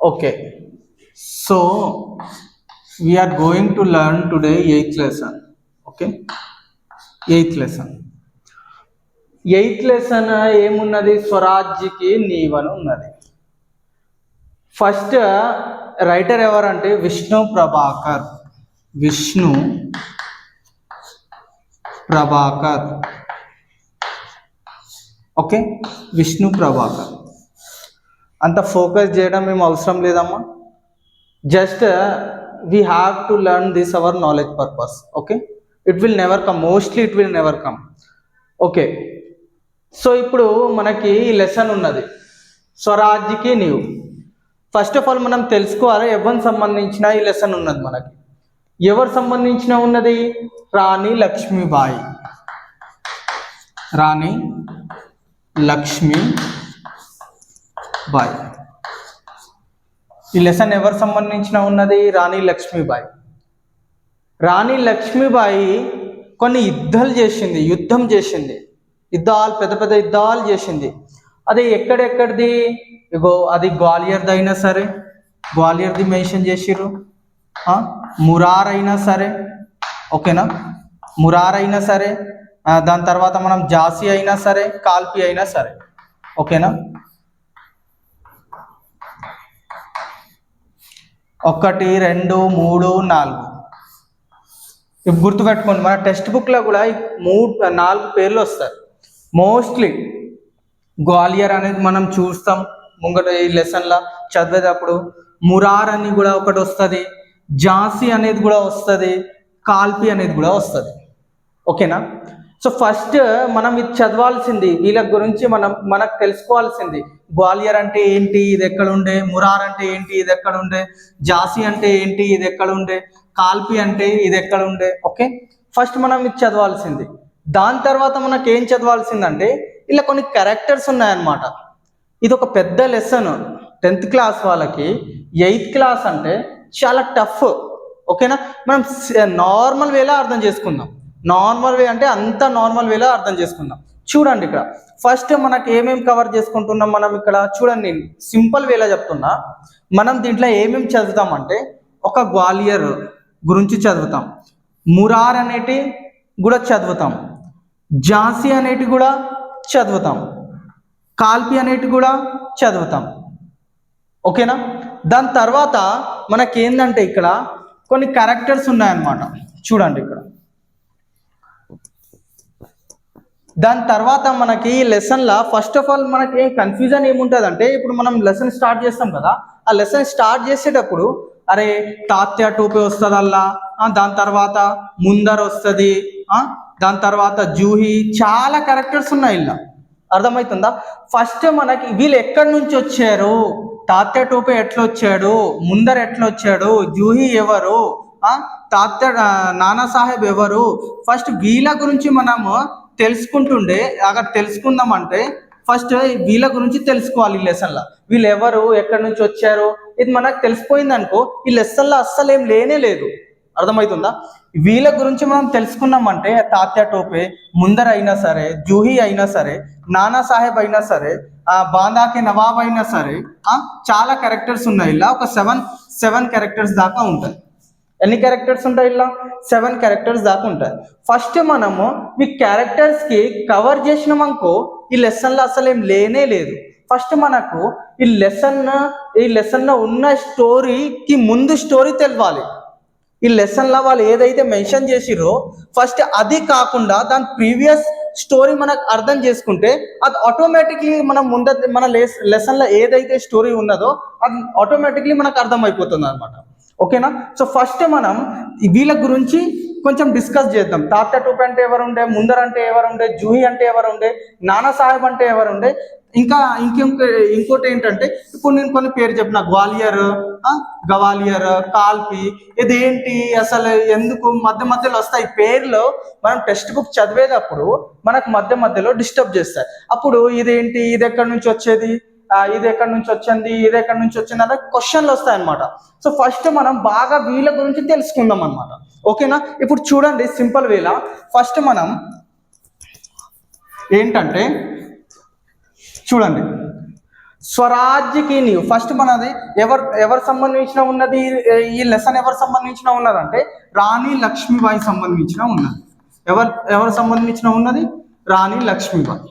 Okay, so we are going to learn today 8th lesson. Okay, 8th lesson. 8th lesson ఏమున్నది? స్వరాజ్యకి నీవని ఉన్నది. First writer ఎవరంటే Vishnu Prabhakar. Okay, Vishnu Prabhakar. అంత focus చేయడం మేము అవసరం లేదమ్మా. Just we have to learn this our knowledge purpose. Okay, it will never come, mostly it will never come. Okay, so ఇప్పుడు మనకి ఈ లెసన్ ఉన్నది స్వరాజ్యకి నీవు. ఫస్ట్ ఆఫ్ ఆల్ మనం తెలుసుకోవాలి ఎవరికి సంబంధించిన ఈ లెసన్ ఉన్నది. మనకి ఎవరు సంబంధించిన ఉన్నది? రాణి లక్ష్మీబాయి. ఈ లెసన్ ఎవరు సంబంధించిన ఉన్నది? రాణి లక్ష్మీబాయి. రాణి లక్ష్మీబాయి కొన్ని యుద్ధం చేసింది, పెద్ద పెద్ద యుద్ధాలు చేసింది. అది ఎక్కడెక్కడిది? ఇగో అది గ్వాలియర్ది అయినా సరే, గ్వాలియర్ది మెన్షన్ చేసిర్రు. మురార్ అయినా సరే, ఓకేనా, మురార్ అయినా సరే, దాని తర్వాత మనం ఝాన్సీ అయినా సరే, కాల్పి అయినా సరే, ఓకేనా. 1, 2, 3, 4 ఇప్పుడు గుర్తుపెట్టుకోండి. మన టెక్స్ట్ బుక్లో కూడా 4 పేర్లు వస్తాయి. మోస్ట్లీ గ్వాలియర్ అనేది మనం చూస్తాం ముంగట ఈ లెసన్లో చదివేటప్పుడు. మురార్ అని కూడా ఒకటి వస్తుంది, ఝాన్సీ అనేది కూడా వస్తుంది, కాల్పి అనేది కూడా వస్తుంది. ఓకేనా. సో ఫస్ట్ మనం ఇది చదవాల్సింది, వీళ్ళ గురించి మనకు తెలుసుకోవాల్సింది. గ్వాలియర్ అంటే ఏంటి, ఇది ఎక్కడ ఉండే? మురార్ అంటే ఏంటి, ఇది ఎక్కడ ఉండే? ఝాన్సీ అంటే ఏంటి, ఇది ఎక్కడ ఉండే? కాల్పి అంటే ఇది ఎక్కడ ఉండే? ఓకే, ఫస్ట్ మనం ఇది చదవాల్సింది. దాని తర్వాత మనకి ఏం చదవాల్సిందంటే ఇలా కొన్ని క్యారెక్టర్స్ ఉన్నాయన్నమాట. ఇది ఒక పెద్ద లెసన్. 10th క్లాస్ వాళ్ళకి 8th క్లాస్ అంటే చాలా టఫ్. ఓకేనా, మనం నార్మల్ వేలో అర్థం చేసుకుందాం. నార్మల్ వే అంటే అంత నార్మల్ వేలో అర్థం చేసుకుందాం. చూడండి, ఇక్కడ ఫస్ట్ మనకి ఏమేమి కవర్ చేసుకుంటున్నాం మనం ఇక్కడ చూడండి. నేను సింపుల్ వేలో చెప్తున్నా. మనం దీంట్లో ఏమేమి చదువుతామంటే ఒక గ్వాలియర్ గురించి చదువుతాం, మురార్ అనేటి కూడా చదువుతాం, ఝాన్సీ అనేటి కూడా చదువుతాం, కాల్పి అనేటి కూడా చదువుతాం. ఓకేనా. దాని తర్వాత మనకేందంటే ఇక్కడ కొన్ని క్యారెక్టర్స్ ఉన్నాయన్నమాట. చూడండి ఇక్కడ. దాని తర్వాత మనకి ఈ లెసన్లో ఫస్ట్ ఆఫ్ ఆల్ మనకి కన్ఫ్యూజన్ ఏముంటుంది అంటే, ఇప్పుడు మనం లెసన్ స్టార్ట్ చేస్తాం కదా, ఆ లెసన్ స్టార్ట్ చేసేటప్పుడు అరే తాత్య టోపే వస్తుంది అల్లా, దాని తర్వాత ముందర్ వస్తుంది, దాని తర్వాత జూహి, చాలా క్యారెక్టర్స్ ఉన్నాయి ఇలా. అర్థమవుతుందా? ఫస్ట్ మనకి వీళ్ళు ఎక్కడి నుంచి వచ్చారు, తాత్య టోపే ఎట్లా వచ్చాడు, ముందర్ ఎట్లా వచ్చాడు, జూహి ఎవరు, తాత్య నానాసాహెబ్ ఎవరు, ఫస్ట్ వీళ్ళ గురించి మనము తెలుసుకుంటుండే. అక్కడ తెలుసుకుందామంటే ఫస్ట్ వీళ్ళ గురించి తెలుసుకోవాలి. ఈ లెసన్లో వీళ్ళు ఎవరు, ఎక్కడి నుంచి వచ్చారు, ఇది మనకు తెలిసిపోయింది అనుకో, ఈ లెసన్లో అస్సలు ఏం లేనే లేదు. అర్థమవుతుందా? వీళ్ళ గురించి మనం తెలుసుకున్నామంటే తాత్య టోపే, ముందర్ అయినా సరే, జూహి అయినా సరే, నానా సాహెబ్ అయినా సరే, బాందాకే నవాబ్ అయినా సరే, చాలా క్యారెక్టర్స్ ఉన్నాయి. ఇలా ఒక 7 క్యారెక్టర్స్ దాకా ఉంటాయి. ఎన్ని క్యారెక్టర్స్ ఉంటాయి? ఇలా 7 క్యారెక్టర్స్ దాకా ఉంటాయి. ఫస్ట్ మనము ఈ క్యారెక్టర్స్కి కవర్ చేసినామనుకో ఈ లెసన్లో అసలు ఏం లేనే లేదు. ఫస్ట్ మనకు ఈ లెసన్లో ఉన్న స్టోరీకి ముందు స్టోరీ తెలవాలి. ఈ లెసన్లో వాళ్ళు ఏదైతే మెన్షన్ చేసిరో ఫస్ట్ అది కాకుండా దాని ప్రీవియస్ స్టోరీ మనకు అర్థం చేసుకుంటే అది ఆటోమేటిక్లీ మన లెసన్లో ఏదైతే స్టోరీ ఉన్నదో అది ఆటోమేటిక్లీ మనకు అర్థమైపోతుంది అనమాట. ఓకేనా. సో ఫస్ట్ మనం వీళ్ళ గురించి కొంచెం డిస్కస్ చేద్దాం. తాత్య టోపే అంటే ఎవరు ఉండే, ముందర్ అంటే ఎవరు ఉండే, జూహి అంటే ఎవరు ఉండే, నానా సాహెబ్ అంటే ఎవరు ఉండే, ఇంకోటి ఏంటంటే ఇప్పుడు నేను కొన్ని పేరు చెప్పిన, గవాలియర్, కాల్పి, ఇదేంటి అసలు ఎందుకు మధ్యలో వస్తాయి పేర్లు. మనం టెక్స్ట్ బుక్ చదివేటప్పుడు మనకు మధ్యలో డిస్టర్బ్ చేస్తాయి. అప్పుడు ఇదేంటి, ఇది ఎక్కడి నుంచి వచ్చేది, ఇది ఎక్కడి నుంచి వచ్చింది, ఇది ఎక్కడి నుంచి వచ్చింది అనే క్వశ్చన్లు వస్తాయన్నమాట. సో ఫస్ట్ మనం బాగా వీళ్ళ గురించి తెలుసుకుందాం అనమాట. ఓకేనా. ఇప్పుడు చూడండి సింపుల్ వేలా ఫస్ట్ మనం ఏంటంటే చూడండి స్వరాజ్యకి నీవు ఫస్ట్ మనది ఎవరు సంబంధించిన ఉన్నది, ఈ లెసన్ ఎవరు సంబంధించిన ఉన్నదంటే రాణి లక్ష్మీబాయి సంబంధించిన ఉన్నది. ఎవరు సంబంధించిన ఉన్నది? రాణి లక్ష్మీబాయి.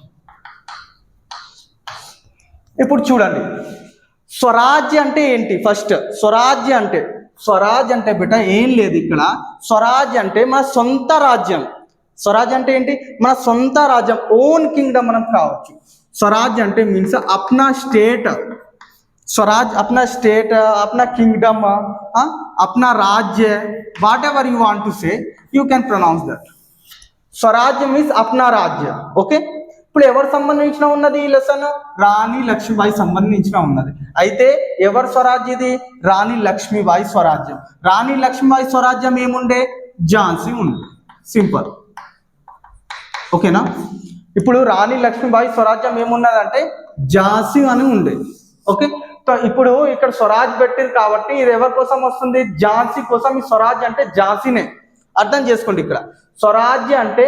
ఇప్పుడు చూడండి, స్వరాజ్య అంటే ఏంటి? ఫస్ట్ స్వరాజ్య అంటే బిడ్డ ఏం లేదు ఇక్కడ. స్వరాజ్య అంటే మన సొంత రాజ్యం. స్వరాజ్య అంటే ఏంటి? మన సొంత రాజ్యం, ఓన్ కింగ్డమ్ మనం కావచ్చు. स्वराज అంటే मीन्स अपना स्टेट, स्वराज अपना स्टेट, अपना किंगडम, अपना राज्य, वाट एवर यू वांट टू से यू कैन प्रोनाउंस दैट. स्वराज्य मीन्स अपना राज्य. ओके, ఇప్పుడు ఎవరు సంబంధించిన ఉన్నది ఈ లెసన్? రాణి లక్ష్మీబాయి సంబంధించిన ఉన్నది. అయితే ఎవరు స్వరాజ్యం ఇది? రాణి లక్ష్మీబాయి స్వరాజ్యం. రాణి లక్ష్మీబాయి స్వరాజ్యం ఏముండే? ఝాన్సీ ఉంది. సింపుల్. ఓకేనా? ఇప్పుడు రాణి లక్ష్మీబాయి స్వరాజ్యం ఏమున్నదంటే ఝాన్సీ అని ఉండే. ఓకే, ఇప్పుడు ఇక్కడ స్వరాజ్ పెట్టింది కాబట్టి ఇది ఎవరి కోసం వస్తుంది? ఝాన్సీ కోసం. ఈ స్వరాజ్ అంటే ఝాన్సీనే, అర్థం చేసుకోండి. ఇక్కడ స్వరాజ్య అంటే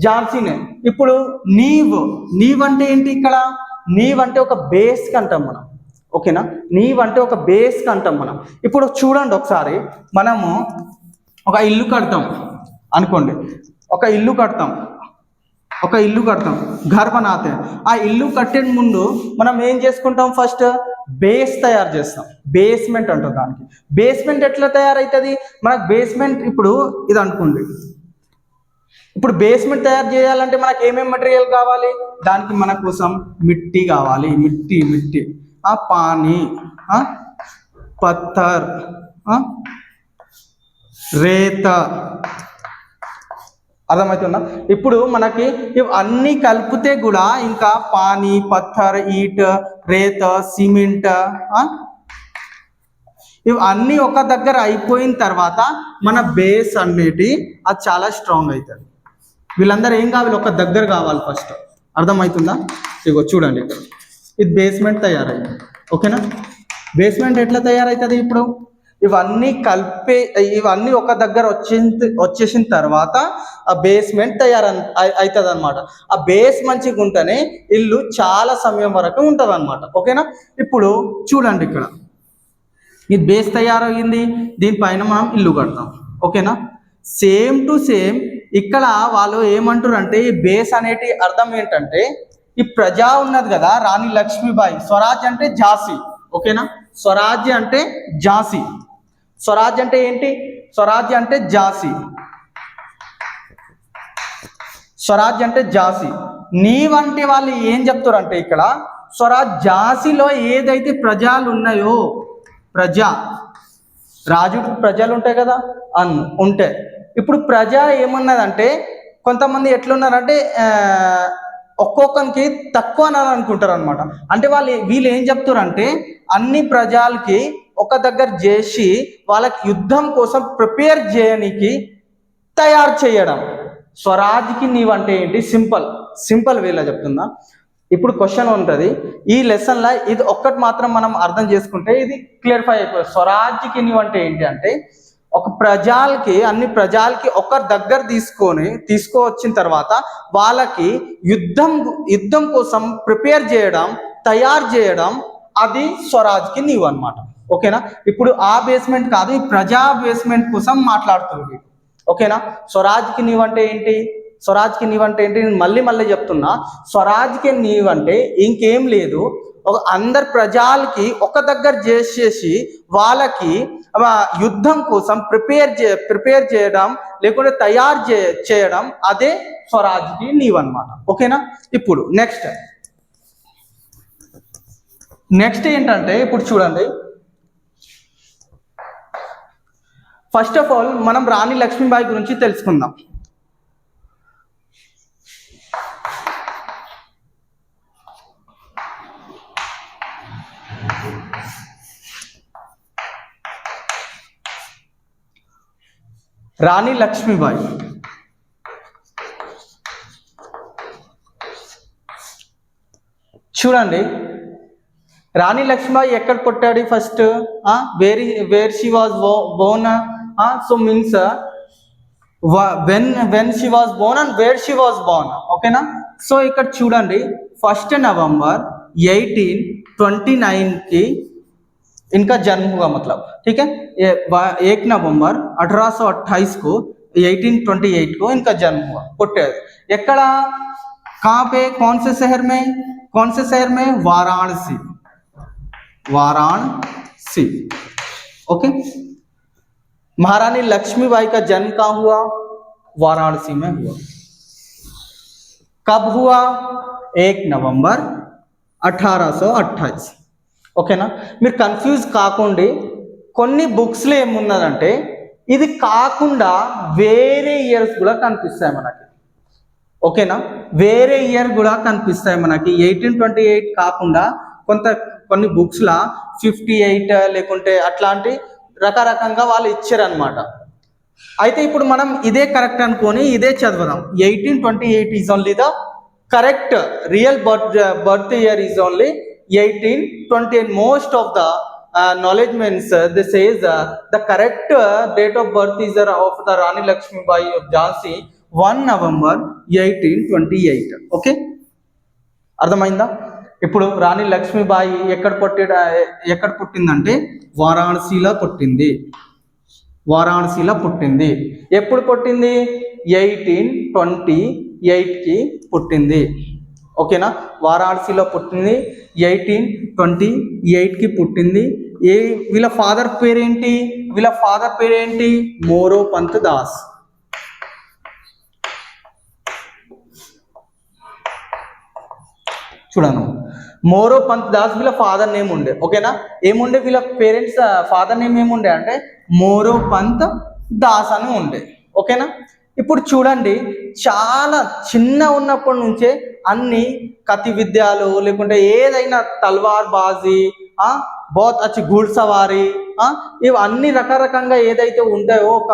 ఝాన్సీనే. ఇప్పుడు నీవ్ అంటే ఏంటి? ఇక్కడ నీవ్ అంటే ఒక బేస్ కి అంటాం మనం. ఓకేనా, నీవ్ అంటే ఒక బేస్ కి అంటాం మనం. ఇప్పుడు చూడండి ఒకసారి, మనము ఒక ఇల్లు కడతాం అనుకోండి, ఒక ఇల్లు కడతాం ఘర్ బనాతే. ఆ ఇల్లు కట్టే ముందు మనం ఏం చేసుకుంటాం? ఫస్ట్ బేస్ తయారు చేస్తాం. బేస్మెంట్ అంటాం దానికి. బేస్మెంట్ ఎట్లా తయారవుతుంది? మనకు బేస్మెంట్ ఇప్పుడు ఇది అనుకోండి. ఇప్పుడు బేస్మెంట్ తయారు చేయాలంటే మనకు ఏమేమి మెటీరియల్ కావాలి? దానికి మన కోసం మిట్టి కావాలి. మిట్టి పానీ, పత్తర్, రేత. అర్థమవుతుందా? ఇప్పుడు మనకి ఇవన్నీ కలిపితే కూడా ఇంకా పానీ, పత్తర్, ఈట్, రేత, సిమెంట్, ఇవన్నీ ఒక దగ్గర అయిపోయిన తర్వాత మన బేస్ అనేది అది చాలా స్ట్రాంగ్ అవుతుంది. వీళ్ళందరూ ఏం కావాలి? ఒక దగ్గర కావాలి ఫస్ట్. అర్థమవుతుందా? ఇగో చూడండి, ఇక్కడ ఇది బేస్మెంట్ తయారైంది. ఓకేనా, బేస్మెంట్ ఎట్లా తయారవుతుంది? ఇప్పుడు ఇవన్నీ ఇవన్నీ ఒక దగ్గర వచ్చేసిన తర్వాత ఆ బేస్మెంట్ అవుతుంది అనమాట. ఆ బేస్ మంచిగా ఉంటేనే ఇల్లు చాలా సమయం వరకు ఉంటుంది అనమాట. ఓకేనా, ఇప్పుడు చూడండి, ఇక్కడ ఈ బేస్ తయారయ్యింది, దీనిపైన మనం ఇల్లు కడతాం. ఓకేనా, సేమ్ టు సేమ్ ఇక్కడ వాళ్ళు ఏమంటారు అంటే ఈ బేస్ అనేటి అర్థం ఏంటంటే ఈ ప్రజా ఉన్నది కదా, రాణి లక్ష్మీబాయి. స్వరాజ్ అంటే ఝాన్సీ. ఓకేనా, స్వరాజ్య అంటే ఝాన్సీ. స్వరాజ్ అంటే ఏంటి? స్వరాజ్య అంటే ఝాన్సీ. స్వరాజ్ అంటే ఝాన్సీ. నీవంటే వాళ్ళు ఏం చెప్తారంటే ఇక్కడ స్వరాజ్ ఝాన్సీలో ఏదైతే ప్రజలు ఉన్నాయో, రాజుడు ప్రజలు ఉంటాయి కదా, ఉంటాయి. ఇప్పుడు ప్రజ ఏమున్నదంటే కొంతమంది ఎట్లున్నారంటే ఒక్కొక్కరికి తక్కువ అని అనుకుంటారు అనమాట. అంటే వీళ్ళు ఏం చెప్తారంటే అన్ని ప్రజలకి ఒక దగ్గర చేసి వాళ్ళకి యుద్ధం కోసం ప్రిపేర్ చేయడానికి తయారు చేయడం. స్వరాజ్కి నీవంటే ఏంటి? సింపుల్ వేలో చెప్తున్నా. ఇప్పుడు క్వశ్చన్ ఉంటుంది ఈ లెసన్లో, ఇది ఒక్కటి మాత్రం మనం అర్థం చేసుకుంటే ఇది క్లియర్ఫై అయిపోతుంది. స్వరాజ్కి నీవంటే ఏంటి అంటే ఒక అన్ని ప్రజలకి ఒకరి దగ్గర తీసుకువచ్చిన తర్వాత వాళ్ళకి యుద్ధం కోసం ప్రిపేర్ చేయడం, తయారు చేయడం, అది స్వరాజ్కి నీవు అనమాట. ఓకేనా, ఇప్పుడు ఆ బేస్మెంట్ కాదు, ఈ ప్రజా బేస్మెంట్ కోసం మాట్లాడుతుంది. ఓకేనా, స్వరాజ్కి నీవంటే ఏంటి? నేను మళ్ళీ చెప్తున్నా. స్వరాజ్కి నీవంటే ఇంకేం లేదు, అందరు ప్రజలకి ఒక దగ్గర చేసేసి వాళ్ళకి యుద్ధం కోసం ప్రిపేర్ చేయడం లేకుంటే తయారు చేయడం, అదే స్వరాజ్కి నీవు అనమాట. ఓకేనా, ఇప్పుడు నెక్స్ట్ ఏంటంటే ఇప్పుడు చూడండి, ఫస్ట్ ఆఫ్ ఆల్ మనం రాణి లక్ష్మీబాయి గురించి తెలుసుకుందాం. రాణి లక్ష్మీబాయి చూడండి, రాణి లక్ష్మీబాయి ఎక్కడ పుట్టాడు? First where she was Born. So means when she was born and where she was born. ఓకేనా, సో ఇక్కడ చూడండి 1 November 18 1829 की इनका जन्म हुआ, मतलब ठीक है। ये 1 नवंबर 1828 को 1828 को इनका जन्म हुआ, पुट्टे एकड़ा कहाँ पे, कौन से शहर में, वाराणसी, वाराणसी, ओके। महारानी लक्ष्मीबाई का जन्म कहाँ हुआ, वाराणसी में हुआ। कब हुआ, 1 नवंबर 1828, ఓకేనా। మీరు కన్ఫ్యూజ్ కాకండి, కొన్ని బుక్స్లో ఏమున్నదంటే ఇది కాకుండా వేరే ఇయర్స్ కూడా కనిపిస్తాయి మనకి, ఓకేనా, వేరే ఇయర్ కూడా కనిపిస్తాయి మనకి। 1828 కాకుండా కొన్ని బుక్స్లా 58 లేకుంటే అట్లాంటి రకరకంగా వాళ్ళు ఇచ్చారనమాట। అయితే ఇప్పుడు మనం ఇదే కరెక్ట్ అనుకొని ఇదే చదువుదాం। 1828 is only the correct, real birth year is only 1828. Most of the knowledge means this is the correct date of birth is of the Rani Lakshmibai of Jhansi 1 November 1828, okay. అర్థమైందా? ఇప్పుడు రాణి లక్ష్మీబాయి ఎక్కడ పుట్టిందంటే వారాణసిలో పుట్టింది, వారాణసిలో పుట్టింది। ఎప్పుడు పుట్టింది, 1828కి పుట్టింది, ఓకేనా। వారాణసిలో పుట్టింది, 1828కి పుట్టింది। వీళ్ళ ఫాదర్ పేరేంటి, మోరోపంత్ దాస్, చూడండి, మోరోపంత్ దాస్ వీళ్ళ ఫాదర్ నేమ్ ఉండే, ఓకేనా। ఏముండే వీళ్ళ పేరెంట్స్ ఫాదర్ నేమ్ ఏముండే అంటే మోరోపంత్ దాస్ అని ఉండే, ఓకేనా। ఇప్పుడు చూడండి, చాలా చిన్న ఉన్నప్పటి నుంచే అన్ని కత్తి విద్యలు లేకుంటే ఏదైనా తల్వార్ బాజీ, బహుత్ అచ్చి घुड़ सवारी, ఇవి అన్ని రకరకంగా ఏదైతే ఉంటాయో ఒక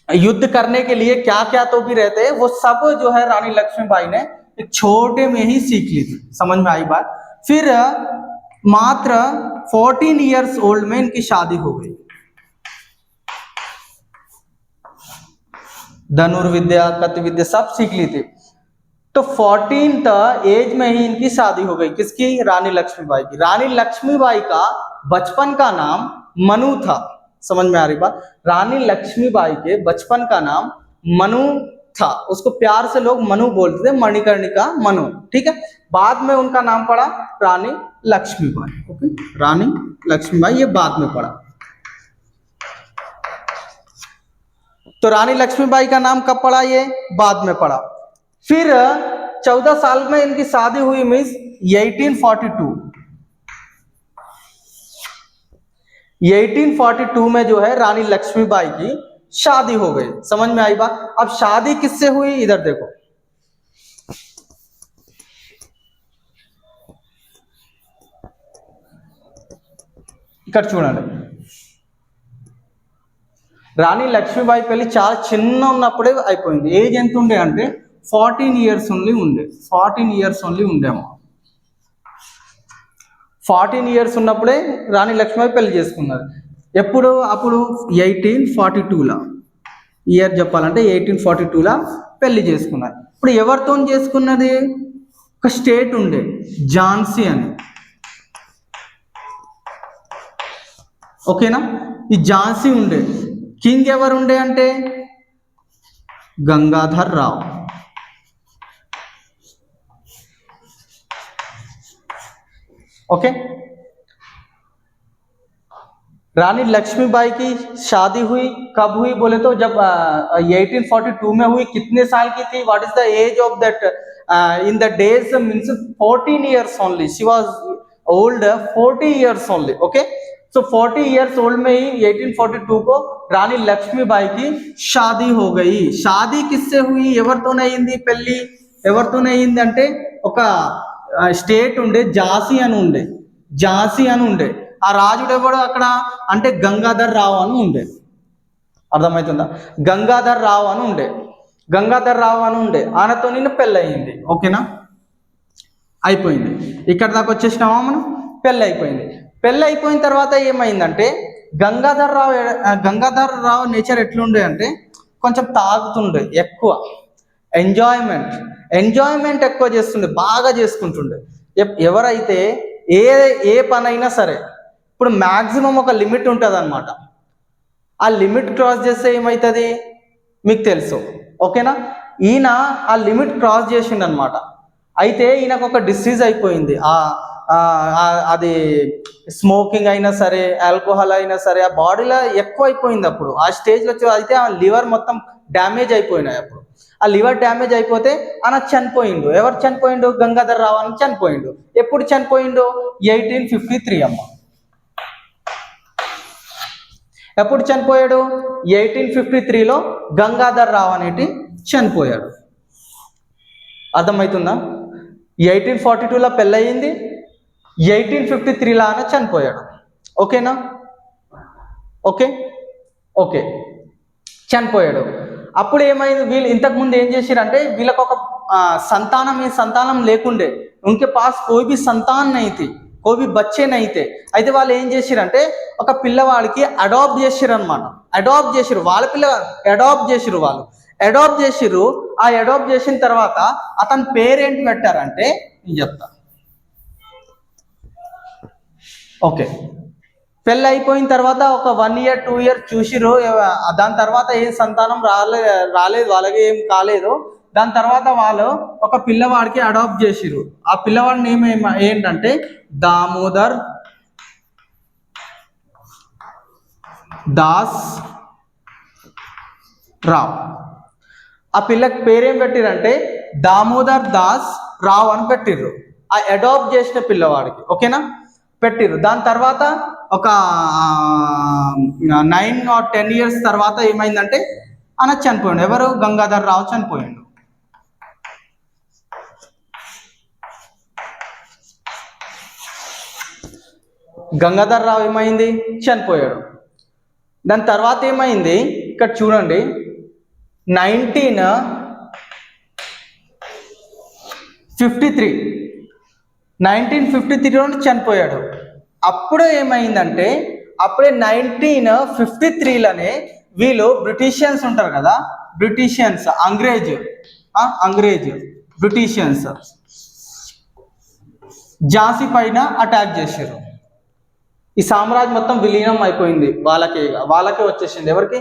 युद्ध करने के लिए क्या क्या तो भी रहते हैं, वो सब जो है रानी लक्ष्मीबाई ने एक छोटे में ही सीख ली थी, समझ में आई बात। फिर मात्र 14 इयर्स ओल्ड में इनकी शादी हो गई। धनुर्विद्या, कत्ति विद्या सब सीख ली थी। तो 14th एज में ही इनकी शादी हो गई, किसकी, रानी लक्ष्मीबाई की। रानी लक्ष्मीबाई का बचपन का नाम मनु था, समझ में आ रही बात। रानी लक्ष्मीबाई के बचपन का नाम मनु था, उसको प्यार से लोग मनु बोलते थे, मणिकर्णिका मनु, ठीक है। बाद में उनका नाम पड़ा रानी लक्ष्मीबाई, ओके, रानी लक्ष्मीबाई ये बाद में पड़ा। तो रानी लक्ष्मीबाई का नाम कब पड़ा, ये बाद में पड़ा। फिर 14 साल में इनकी शादी हुई, मीन्स 1842 में जो है रानी लक्ष्मीबाई की शादी हो गई, समझ में आई बात। अब शादी किससे हुई, इधर देखो, ఇక్కడ చూడండి, రాణి లక్ష్మీబాయి పెళ్లి చాలా చిన్న ఉన్నప్పుడే అయిపోయింది। ఏజ్ ఎంత ఉండే అంటే 14 ఇయర్స్ ఓన్లీ ఉండే, 14 ఇయర్స్ ఓన్లీ ఉండేమో। 14 ఇయర్స్ ఉన్నప్పుడే రాణి లక్ష్మీబాయి పెళ్లి చేసుకున్నారు। ఎప్పుడు, అప్పుడు 1842లా, ఇయర్ చెప్పాలంటే 1842లా పెళ్లి చేసుకున్నారు। ఇప్పుడు ఎవరితో చేసుకున్నది, ఒక స్టేట్ ఉండే ఝాన్సీ అని, ఓకేనా। ఈ ఝాన్సీ ఉండే, కింగ్ ఎవరు ఉండే అంటే గంగాధర్ రావు, ओके। रानी लक्ष्मीबाई की शादी हुई कब हुई बोले तो जब 1842 में हुई। कितने साल की थी, what is the age of that in the days, means 14 years only, she was old 40 years only, okay. So 40 years old में ही 1842 को रानी लक्ष्मीबाई की शादी हो गई। शादी किससे हुई, ఎవరితోనే అయింది పెళ్లి, ఎవరితోనే అయింది అంటే ఒక స్టేట్ ఉండే ఝాన్సీ అని ఉండే, ఝాన్సీ అని ఉండే। ఆ రాజుడు ఎవడు అక్కడ అంటే గంగాధర్ రావు అని ఉండే, అర్థమవుతుందా, గంగాధర్ రావు అని ఉండే, గంగాధర్ రావు అని ఉండే, ఆయనతో నిన్న పెళ్ళి అయింది, ఓకేనా, అయిపోయింది। ఇక్కడ దాకా వచ్చేసినామా మనం, పెళ్ళి అయిపోయింది। పెళ్ళి అయిపోయిన తర్వాత ఏమైందంటే గంగాధర్ రావు నేచర్ ఎట్లుండే అంటే కొంచెం తాగుతుండే ఎక్కువ, ఎంజాయ్మెంట్ ఎక్కువ చేస్తుండే, బాగా చేసుకుంటుండే। ఎవరైతే ఏ ఏ పనైనా సరే ఇప్పుడు మ్యాక్సిమం ఒక లిమిట్ ఉంటుంది అనమాట. ఆ లిమిట్ క్రాస్ చేస్తే ఏమవుతుంది మీకు తెలుసు, ఓకేనా. ఈయన ఆ లిమిట్ క్రాస్ చేసిండు అనమాట. అయితే ఈయనకు ఒక డిసీజ్ అయిపోయింది. అది స్మోకింగ్ అయినా సరే, ఆల్కహాల్ అయినా సరే, ఆ బాడీలో ఎక్కువ అయిపోయింది. అప్పుడు ఆ స్టేజ్లో అయితే ఆ లివర్ మొత్తం డ్యామేజ్ అయిపోయినాయి. అప్పుడు ఆ లివర్ డ్యామేజ్ అయిపోతే ఆయన చనిపోయిండు. ఎవరు చనిపోయిండు? గంగాధర్ రావు అని చనిపోయిండు. ఎప్పుడు చనిపోయిండు? 1853 అమ్మ. ఎప్పుడు చనిపోయాడు? 1853లో గంగాధర్ రావు అనేటి చనిపోయాడు. అర్థమవుతుందా? 1842లో పెళ్ళయింది, 1853లో ఆయన చనిపోయాడు. ఓకేనా? ఓకే ఓకే చనిపోయాడు. అప్పుడు ఏమైంది? వీళ్ళు ఇంతకుముందు ఏం చేశారంటే వీళ్ళకి ఒక సంతానం లేకుండే, ఉनके पास कोई भी संतान नहीं थी, कोई भी बच्चे नहीं थे. అయితే వాళ్ళు ఏం చేశారంటే ఒక పిల్లవాడికి అడాప్ట్ చేశారు అనమాట. అడాప్ట్ చేశారు వాళ్ళ అడాప్ట్ చేశారు వాళ్ళు అడాప్ట్ చేసిర్రు. ఆ అడాప్ట్ చేసిన తర్వాత అతని పేరేంటి పెట్టారంటే నేను చెప్తా. ఓకే, పెళ్ళి అయిపోయిన తర్వాత ఒక 1 year 2 years చూసిరు. దాని తర్వాత ఏం సంతానం రాలేదు వాళ్ళకి, ఏం కాలేదు. దాని తర్వాత వాళ్ళు ఒక పిల్లవాడికి అడాప్ట్ చేసిరు. ఆ పిల్లవాడి నేమ్ ఏంటంటే దామోదర్ దాస్ రావ్. ఆ పిల్లకి పేరేం పెట్టిరంటే దామోదర్ దాస్ రావ్ అని పెట్టిర్రు ఆ అడాప్ట్ చేసిన పిల్లవాడికి. ఓకేనా, పెట్టిర్రు. దాని తర్వాత ఒక 9 or 10 years తర్వాత ఏమైందంటే ఆయన చనిపోయిండు. ఎవరు? గంగాధర్ రావు చనిపోయిండు. గంగాధర్ రావు ఏమైంది? చనిపోయాడు. దాని తర్వాత ఏమైంది ఇక్కడ చూడండి, 1953లో చనిపోయాడు. అప్పుడే ఏమైందంటే అప్పుడే 1953లోనే వీళ్ళు బ్రిటిషియన్స్ ఉంటారు కదా, బ్రిటిషియన్స్ అంగ్రేజ్ బ్రిటిషియన్స్ ఝాన్సీ పైన అటాక్ చేశారు. ఈ సామ్రాజ్యం మొత్తం విలీనం అయిపోయింది. వాళ్ళకే వచ్చేసింది. ఎవరికి?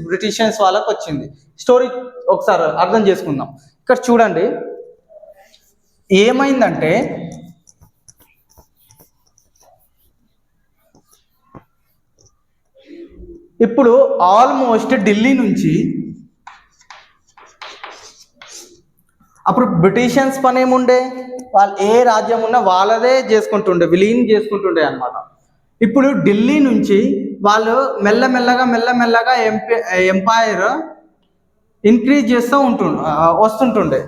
బ్రిటిషియన్స్ వాళ్ళకి వచ్చింది. స్టోరీ ఒకసారి అర్థం చేసుకుందాం. ఇక్కడ చూడండి ఏమైందంటే ఇప్పుడు ఆల్మోస్ట్ ఢిల్లీ నుంచి అప్పుడు బ్రిటిషియన్స్ పని ఏముండే, వాళ్ళు ఏ రాజ్యం ఉన్నా వాళ్ళదే చేసుకుంటుండే, విలీనం చేసుకుంటుండే అనమాట. ఇప్పుడు ఢిల్లీ నుంచి వాళ్ళు మెల్లమెల్లగా ఎంపైర్ ఇంక్రీజ్ చేస్తూ వస్తుంటుండే.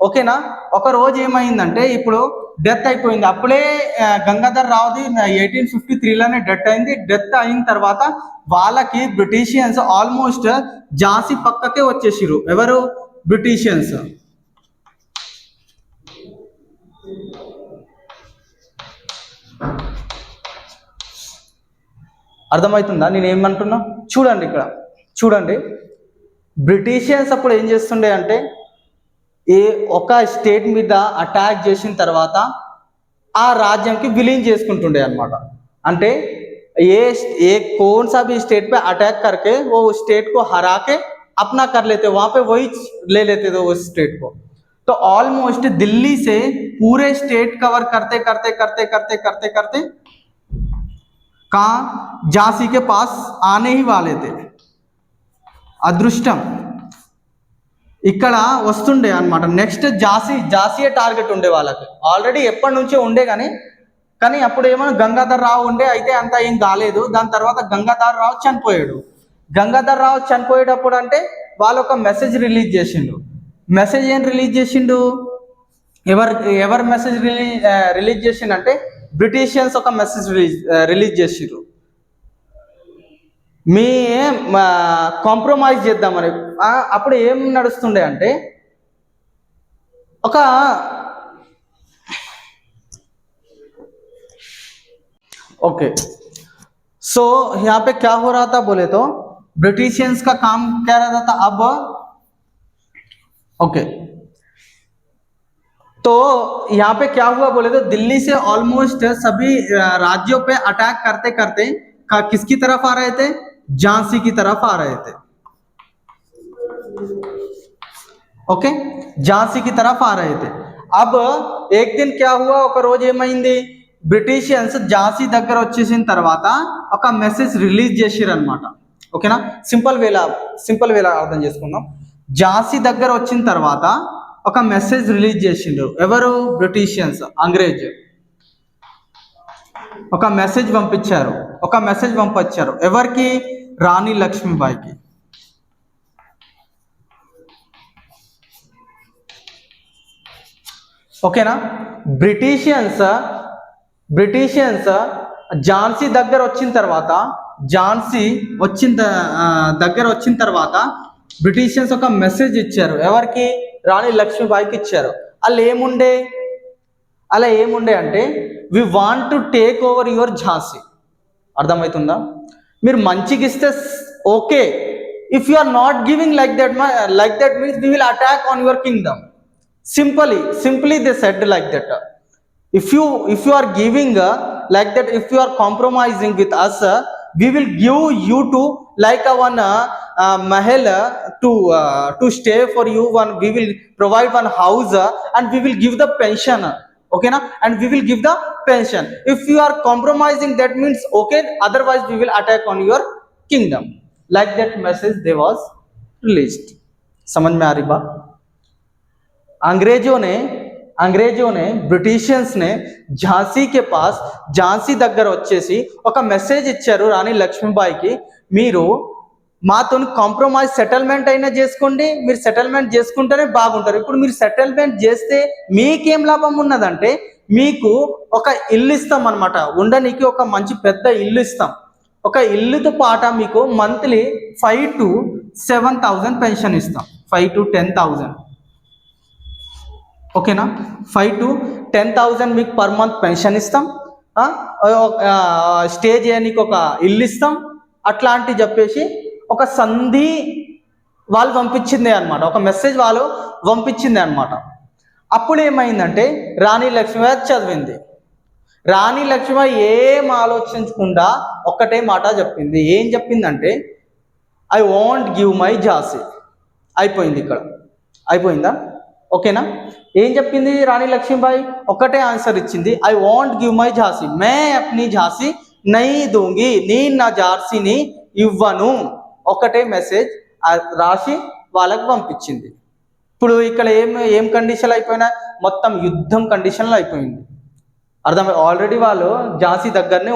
ఓకేనా. ఒక రోజు ఏమైందంటే ఇప్పుడు డెత్ అయిపోయింది. అప్పుడే గంగాధర్ రావుది 1853లోనే డెత్ అయింది. డెత్ అయిన తర్వాత వాళ్ళకి బ్రిటిషియన్స్ ఆల్మోస్ట్ ఝాన్సీ పక్కకే వచ్చేసిరు. ఎవరు? బ్రిటిషియన్స్. అర్థమవుతుందా నేను ఏమంటున్నా? చూడండి ఇక్కడ చూడండి, బ్రిటిషియన్స్ అప్పుడు ఏం చేస్తుండే అంటే ఒక స్టేట్ మీద అటాక్ చేసిన తర్వాత ఆ రాజ్యంకి విలీనం చేసుకుంటుండే అనమాట. అంటే कौन सा भी स्टेट पे अटैक करके वो स्टेट को हरा के अपना कर लेते, वहां पे वही ले लेते थे उस स्टेट को. तो ऑलमोस्ट दिल्ली से पूरे स्टेट कवर करते करते करते करते करते करते कहाँ झांसी के पास आने ही वाले थे. అదృష్టం ఇక్కడ వస్తుండే అనమాట. నెక్స్ట్ ఝాన్సీ టార్గెట్ ఉండే వాళ్ళకి. ఆల్రెడీ ఎప్పటి నుంచో ఉండే కానీ అప్పుడు ఏమన్నా గంగాధర్ రావు ఉండే, అయితే అంతా ఏం కాలేదు. దాని తర్వాత గంగాధర్ రావు చనిపోయాడు. గంగాధర్ రావు చనిపోయేటప్పుడు అంటే వాళ్ళు ఒక మెసేజ్ రిలీజ్ చేసిండు. మెసేజ్ ఏం రిలీజ్ చేసిండు? ఎవరు మెసేజ్ రిలీజ్ చేసిండంటే బ్రిటిషియన్స్ ఒక మెసేజ్ రిలీజ్ చేసిండ్రు. మీ కాంప్రమైజ్ చేద్దామని. అప్పుడు ఏం నడుస్తుండే అంటే ఒక ओके सो यहाँ पे क्या हो रहा था बोले तो ब्रिटिशियंस का काम क्या रहता था अब ओके तो यहाँ पे क्या हुआ बोले तो दिल्ली से ऑलमोस्ट सभी राज्यों पे अटैक करते करते किसकी तरफ आ रहे थे, झांसी की तरफ आ रहे थे। ఓకే, ఝాన్సీ की तरफ आ रहे थे। अब एक दिन क्या हुआ, ఒక రోజు ఏమైంది, బ్రిటిషియన్స్ ఝాన్సీ దగ్గర వచ్చేసిన తర్వాత ఒక మెసేజ్ రిలీజ్ చేసిరన్నమాట। ఓకేనా, సింపుల్ వేలా అర్థం చేసుకుందాం। ఝాన్సీ దగ్గర వచ్చిన తర్వాత ఒక మెసేజ్ రిలీజ్ చేసిండు ఎవరు, బ్రిటిషియన్స్, అంగ్రేజ్ ఒక మెసేజ్ పంపించారు ఎవరికి, రాణి లక్ష్మీబాయికి। ఓకేనా, బ్రిటిషియన్స్ ఝాన్సీ దగ్గర వచ్చిన తర్వాత బ్రిటిషియన్స్ ఒక మెసేజ్ ఇచ్చారు ఎవరికి, రాణి లక్ష్మీబాయికి ఇచ్చారు। అలా ఏముండే అంటే we want to take over your Jhansi. అర్థమవుతుందా, మీరు మంచిగా ఇస్తే okay, if you are not giving like that means we will attack on your kingdom. Simply they said like that. If you are giving like that, if you are compromising with us, we will give you to like one mahal to stay for you, we will provide one house and we will give the pension. Okay na, and we will give the pension. If you are compromising, that means okay, otherwise we will attack on your kingdom. Like that message they was released। समझ में आ रही बात। अंग्रेजों ने ब्रिटिशियंस ने ఝాన్సీ దగ్గర వచ్చేసి ఒక మెసేజ్ ఇచ్చారు రాణి లక్ష్మీబాయికి, మీరు మాతో కాంప్రమైజ్ సెటిల్మెంట్ అయినా చేసుకోండి, మీరు సెటిల్మెంట్ చేసుకుంటేనే బాగుంటారు। ఇప్పుడు మీరు సెటిల్మెంట్ చేస్తే మీకేం లాభం ఉన్నదంటే మీకు ఒక ఇల్లు ఇస్తాం అనమాట, ఉండడానికి ఒక మంచి పెద్ద ఇల్లు ఇస్తాం। ఒక ఇల్లుతో పాటు మీకు మంత్లీ 5 to 7,000 పెన్షన్ ఇస్తాం, 5 to 10,000। ఓకేనా, 5 to 10,000 మీకు పర్ మంత్ పెన్షన్ ఇస్తాం, స్టే చేయడానికి ఒక ఇల్లు ఇస్తాం, అట్లాంటి చెప్పేసి ఒక సంధి వాళ్ళు పంపించింది అనమాట, ఒక మెసేజ్ వాళ్ళు పంపించింది అనమాట। అప్పుడు ఏమైందంటే రాణి లక్ష్మీబాయి చదివింది, రాణి లక్ష్మీబాయి ఏం ఆలోచించకుండా ఒక్కటే మాట చెప్పింది, ఏం చెప్పిందంటే I want give my Jhansi. అయిపోయింది, ఇక్కడ అయిపోయిందా, ఓకేనా। ఏం చెప్పింది రాణి లక్ష్మీబాయి, ఒక్కటే ఆన్సర్ ఇచ్చింది, I want give my Jhansi, మే అప్నీ ఝాన్సీ నై దూంగి, నేను నా ఝాన్సీని ఇవ్వను, ఒకటే మెసేజ్ రాసి వాళ్ళకి పంపించింది। ఇప్పుడు ఇక్కడ ఏం కండిషన్లు అయిపోయినా, మొత్తం యుద్ధం కండిషన్లు అయిపోయింది। అర్థమై ఆల్రెడీ వాళ్ళు ఝాన్సీ దగ్గరనే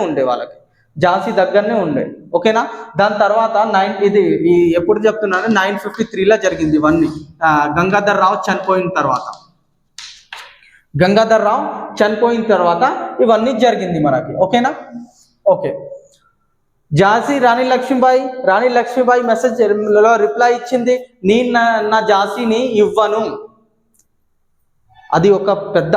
ఉండే ఓకేనా। దాని తర్వాత ఇది ఎప్పుడు చెప్తున్నాను, 953లో జరిగింది ఇవన్నీ, గంగాధర్ రావు చనిపోయిన తర్వాత ఇవన్నీ జరిగింది మనకి, ఓకేనా। ఓకే, రాణి లక్ష్మీబాయి మెసేజ్ లో రిప్లై ఇచ్చింది, నేను నా ఝాన్సీని ఇవ్వను। అది ఒక పెద్ద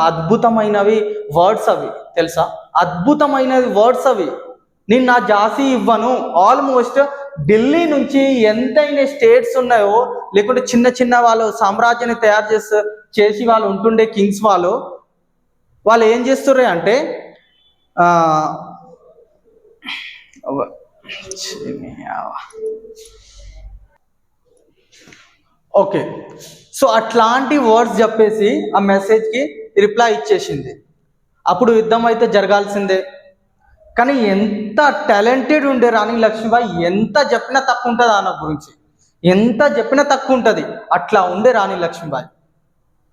అద్భుతమైనవి వర్డ్స్ అవి, తెలుసా, అద్భుతమైనవి వర్డ్స్ అవి, నేను నా ఝాన్సీ ఇవ్వను। ఆల్మోస్ట్ ఢిల్లీ నుంచి ఎంతైనా స్టేట్స్ ఉన్నాయో, లేకుంటే చిన్న వాళ్ళు సామ్రాజ్యాన్ని తయారు చేసి వాళ్ళు ఉంటుండే కింగ్స్ వాళ్ళు ఏం చేస్తుర్రే అంటే ఓకే, సో అట్లాంటి వర్డ్స్ చెప్పేసి ఆ మెసేజ్కి రిప్లై ఇచ్చేసింది। అప్పుడు యుద్ధం అయితే జరగాల్సిందే, కానీ ఎంత టాలెంటెడ్ ఉండే రాణి లక్ష్మీబాయి, ఎంత చెప్పినా తక్కువ ఉంటుంది ఆమె గురించి, ఎంత చెప్పినా తక్కువ ఉంటుంది, అట్లా ఉండే రాణి లక్ష్మీబాయి।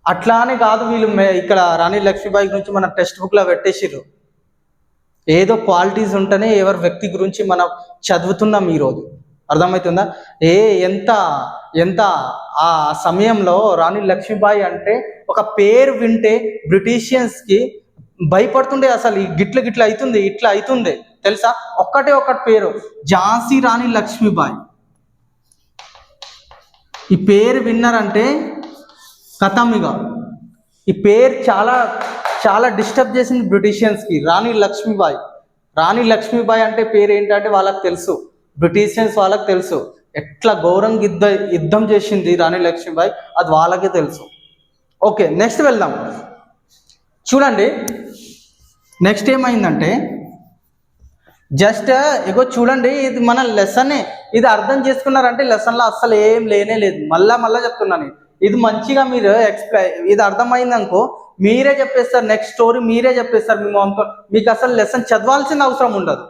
అట్లానే కాదు, వీళ్ళు ఇక్కడ రాణి లక్ష్మీబాయి గురించి మన టెక్స్ట్ బుక్లో పెట్టేసిర్రు, ఏదో క్వాలిటీస్ ఉంటేనే ఎవరి వ్యక్తి గురించి మనం చదువుతున్నాం ఈరోజు, అర్థమవుతుందా। ఎంత ఆ సమయంలో రాణి లక్ష్మీబాయి అంటే ఒక పేరు వింటే బ్రిటిషియన్స్కి భయపడుతుండే, అసలు గిట్ల అవుతుంది, ఇట్లా అవుతుంది తెలుసా। ఒక్కటే పేరు, ఝాన్సీ రాణి లక్ష్మీబాయి। ఈ పేరు విన్నారంటే కథమిగా, ఈ పేరు చాలా డిస్టర్బ్ చేసింది బ్రిటిషియన్స్కి। రాణి లక్ష్మీబాయి అంటే పేరు ఏంటంటే వాళ్ళకి తెలుసు, బ్రిటిషియన్స్ వాళ్ళకి తెలుసు, ఎట్లా ఘోరంగా యుద్ధం చేసింది రాణి లక్ష్మీబాయి, అది వాళ్ళకే తెలుసు, ఓకే, నెక్స్ట్ వెళ్దాం. చూడండి నెక్స్ట్ ఏమైందంటే జస్ట్ ఇగో చూడండి, ఇది మన లెసనే. ఇది అర్థం చేసుకున్నారంటే లెసన్లో అస్సలు ఏం లేనే లేదు. మళ్ళా చెప్తున్నాను, ఇది మంచిగా మీరు ఇది అర్థమైంది అనుకో మీరే చెప్పేస్తారు, నెక్స్ట్ స్టోరీ మీరే చెప్పేస్తారు. మీకు అసలు లెసన్ చదవాల్సిన అవసరం ఉండదు.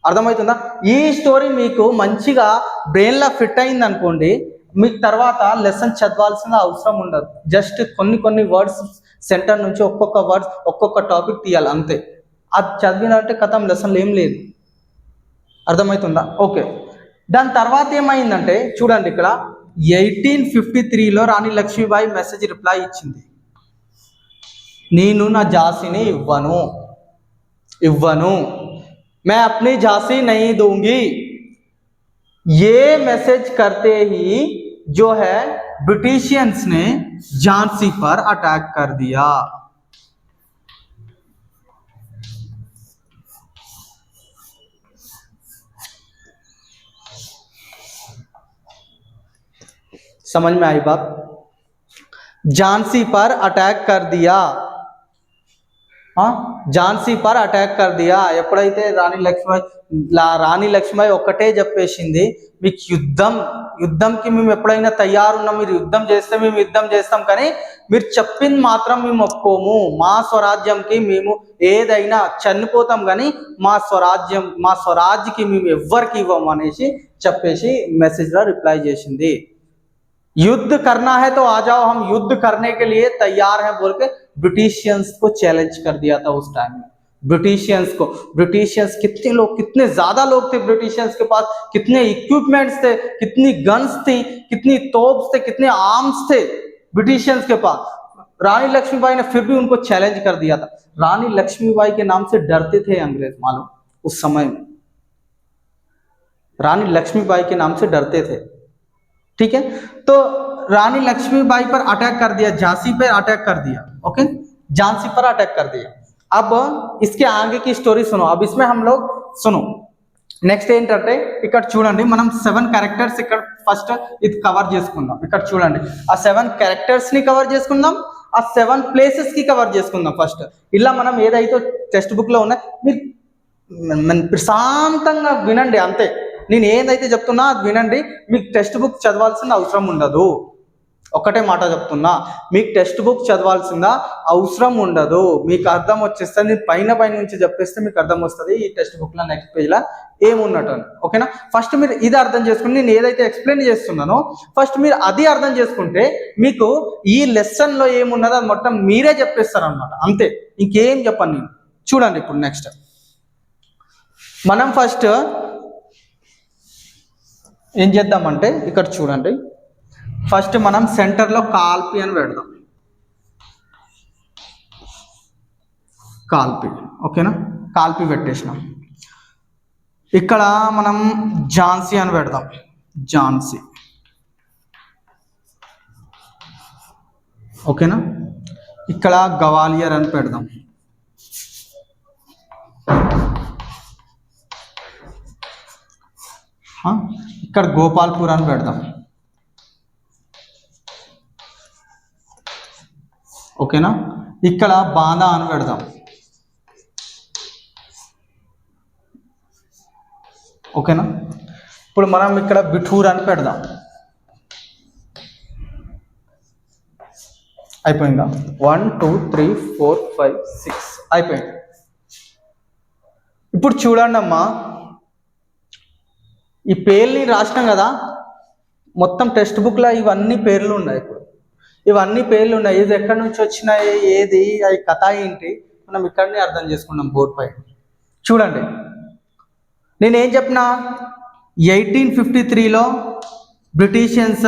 అర్థమవుతుందా? ఈ స్టోరీ మీకు మంచిగా బ్రెయిన్లో ఫిట్ అయింది అనుకోండి, మీకు తర్వాత లెసన్ చదవాల్సిన అవసరం ఉండదు. జస్ట్ కొన్ని వర్డ్స్ సెంటర్ నుంచి ఒక్కొక్క వర్డ్స్ ఒక్కొక్క టాపిక్ తీయాలి అంతే. అది చదివినంటే కథం లెసన్లు ఏం లేదు. అర్థమవుతుందా? ఓకే, దాని తర్వాత ఏమైందంటే చూడండి, ఇక్కడ 1853లో రాణి లక్ష్మీబాయి మెసేజ్ రిప్లై ఇచ్చింది, నేను నా ఝాంసీని ఇవ్వను, मैं अपनी झांसी नहीं दूंगी. ये मैसेज करते ही जो है ब्रिटिशियंस ने झांसी पर अटैक कर दिया. समझ में आई बात? झांसी पर अटैक कर दिया. ఝాన్సీ పర్ అటాక్ కర్ దియా. ఎప్పుడైతే రాణి లక్ష్మీబాయి ఒక్కటే చెప్పేసింది, మీకు యుద్ధంకి మేము ఎప్పుడైనా తయారున్నాం, మీరు యుద్ధం చేస్తే మేము యుద్ధం చేస్తాం, కానీ మీరు చెప్పింది మాత్రం మేము ఒప్పుకోము, మా స్వరాజ్యంకి మేము ఏదైనా చనిపోతాం, కానీ మా స్వరాజ్యకి మేము ఎవ్వరికి ఇవ్వము అనేసి చెప్పేసి మెసేజ్లో రిప్లై చేసింది. युद्ध करना है तो आ जाओ, हम युद्ध करने के लिए तैयार हैं बोल के ब्रिटिशियंस को चैलेंज कर दिया था उस टाइम में. ब्रिटिशियंस कितने ज्यादा लोग थे ब्रिटिशियंस के पास, कितने इक्विपमेंट्स थे, कितनी गन्स थी, कितनी तोप्स थे, कितने आर्म्स थे ब्रिटिशियंस के पास. रानी लक्ष्मीबाई ने फिर भी उनको चैलेंज कर दिया था. रानी लक्ष्मीबाई के नाम से डरते थे अंग्रेज, मालूम? उस समय में रानी लक्ष्मीबाई के नाम से डरते थे. ठीक है, तो रानी लक्ष्मीबाई पर अटैक कर दिया, झांसी पर अटैक कर दिया. ओके, झांसी पर अटैक कर दिया. अब इसके आगे की स्टोरी सुनो. अब इसमें हम लोग सुनो నెక్స్ట్ ఏంటంటే ఇక్కడ చూడండి, మనం 7 క్యారెక్టర్స్ ఇక్కడ ఫస్ట్ ఇది కవర్ చేసుకుందాం. ఇక్కడ చూడండి, ఆ 7 క్యారెక్టర్స్ ని కవర్ చేసుకుందాం, ఆ 7 ప్లేసెస్ కి కవర్ చేసుకుందాం. ఫస్ట్ ఇలా మనం ఏదైతే టెక్స్ట్ బుక్ లో ఉన్నా మీరు ప్రశాంతంగా వినండి అంతే. నేను ఏదైతే చెప్తున్నా అది వినండి, మీకు టెక్స్ట్ బుక్ చదవాల్సిన అవసరం ఉండదు. ఒకటే మాట చెప్తున్నా, మీకు టెక్స్ట్ బుక్ చదవాల్సిన అవసరం ఉండదు. మీకు అర్థం వచ్చేస్తుంది, నేను పైన నుంచి చెప్పేస్తే మీకు అర్థం వస్తుంది ఈ టెక్స్ట్ బుక్లో నెక్స్ట్ పేజ్లో ఏమున్నట్టు. ఓకేనా? ఫస్ట్ మీరు ఇది అర్థం చేసుకుని నేను ఏదైతే ఎక్స్ప్లెయిన్ చేస్తున్నానో ఫస్ట్ మీరు అది అర్థం చేసుకుంటే మీకు ఈ లెసన్లో ఏమున్నదో అది మొత్తం మీరే చెప్పేస్తారు అనమాట, అంతే, ఇంకేం చెప్పను నేను. చూడండి ఇప్పుడు నెక్స్ట్ మనం ఫస్ట్ ఏం చేద్దామంటే ఇక్కడ చూడండి, ఫస్ట్ మనం సెంటర్లో కాల్పి అని పెడదాం. కాల్పి, ఓకేనా? కాల్పి పెట్టేసినాం. ఇక్కడ మనం ఝాన్సీ అని పెడదాం, ఝాన్సీ. ఓకేనా? ఇక్కడ గవాలియర్ అని పెడదాం. ఇక్కడ గోపాల్పూర్ అని పెడదాం. ఓకేనా? ఇక్కడ బాందా అని పెడదాం. ఓకేనా? ఇప్పుడు మనం ఇక్కడ బిఠూర్ అని పెడదాం. అయిపోయిందా? 1 2 3 4 5 6 అయిపోయింది. ఇప్పుడు చూడండి అమ్మా, ఈ పేర్లు రాసినాం కదా, మొత్తం టెక్స్ట్ బుక్లో ఇవన్నీ పేర్లు ఉన్నాయి. ఇప్పుడు ఇవన్నీ పేర్లు ఉన్నాయి, ఇది ఎక్కడి నుంచి వచ్చినాయి, ఏది అవి కథ ఏంటి మనం ఇక్కడనే అర్థం చేసుకున్నాం బోర్డు పై. చూడండి, నేనేం చెప్పినా 1853లో బ్రిటిషియన్స్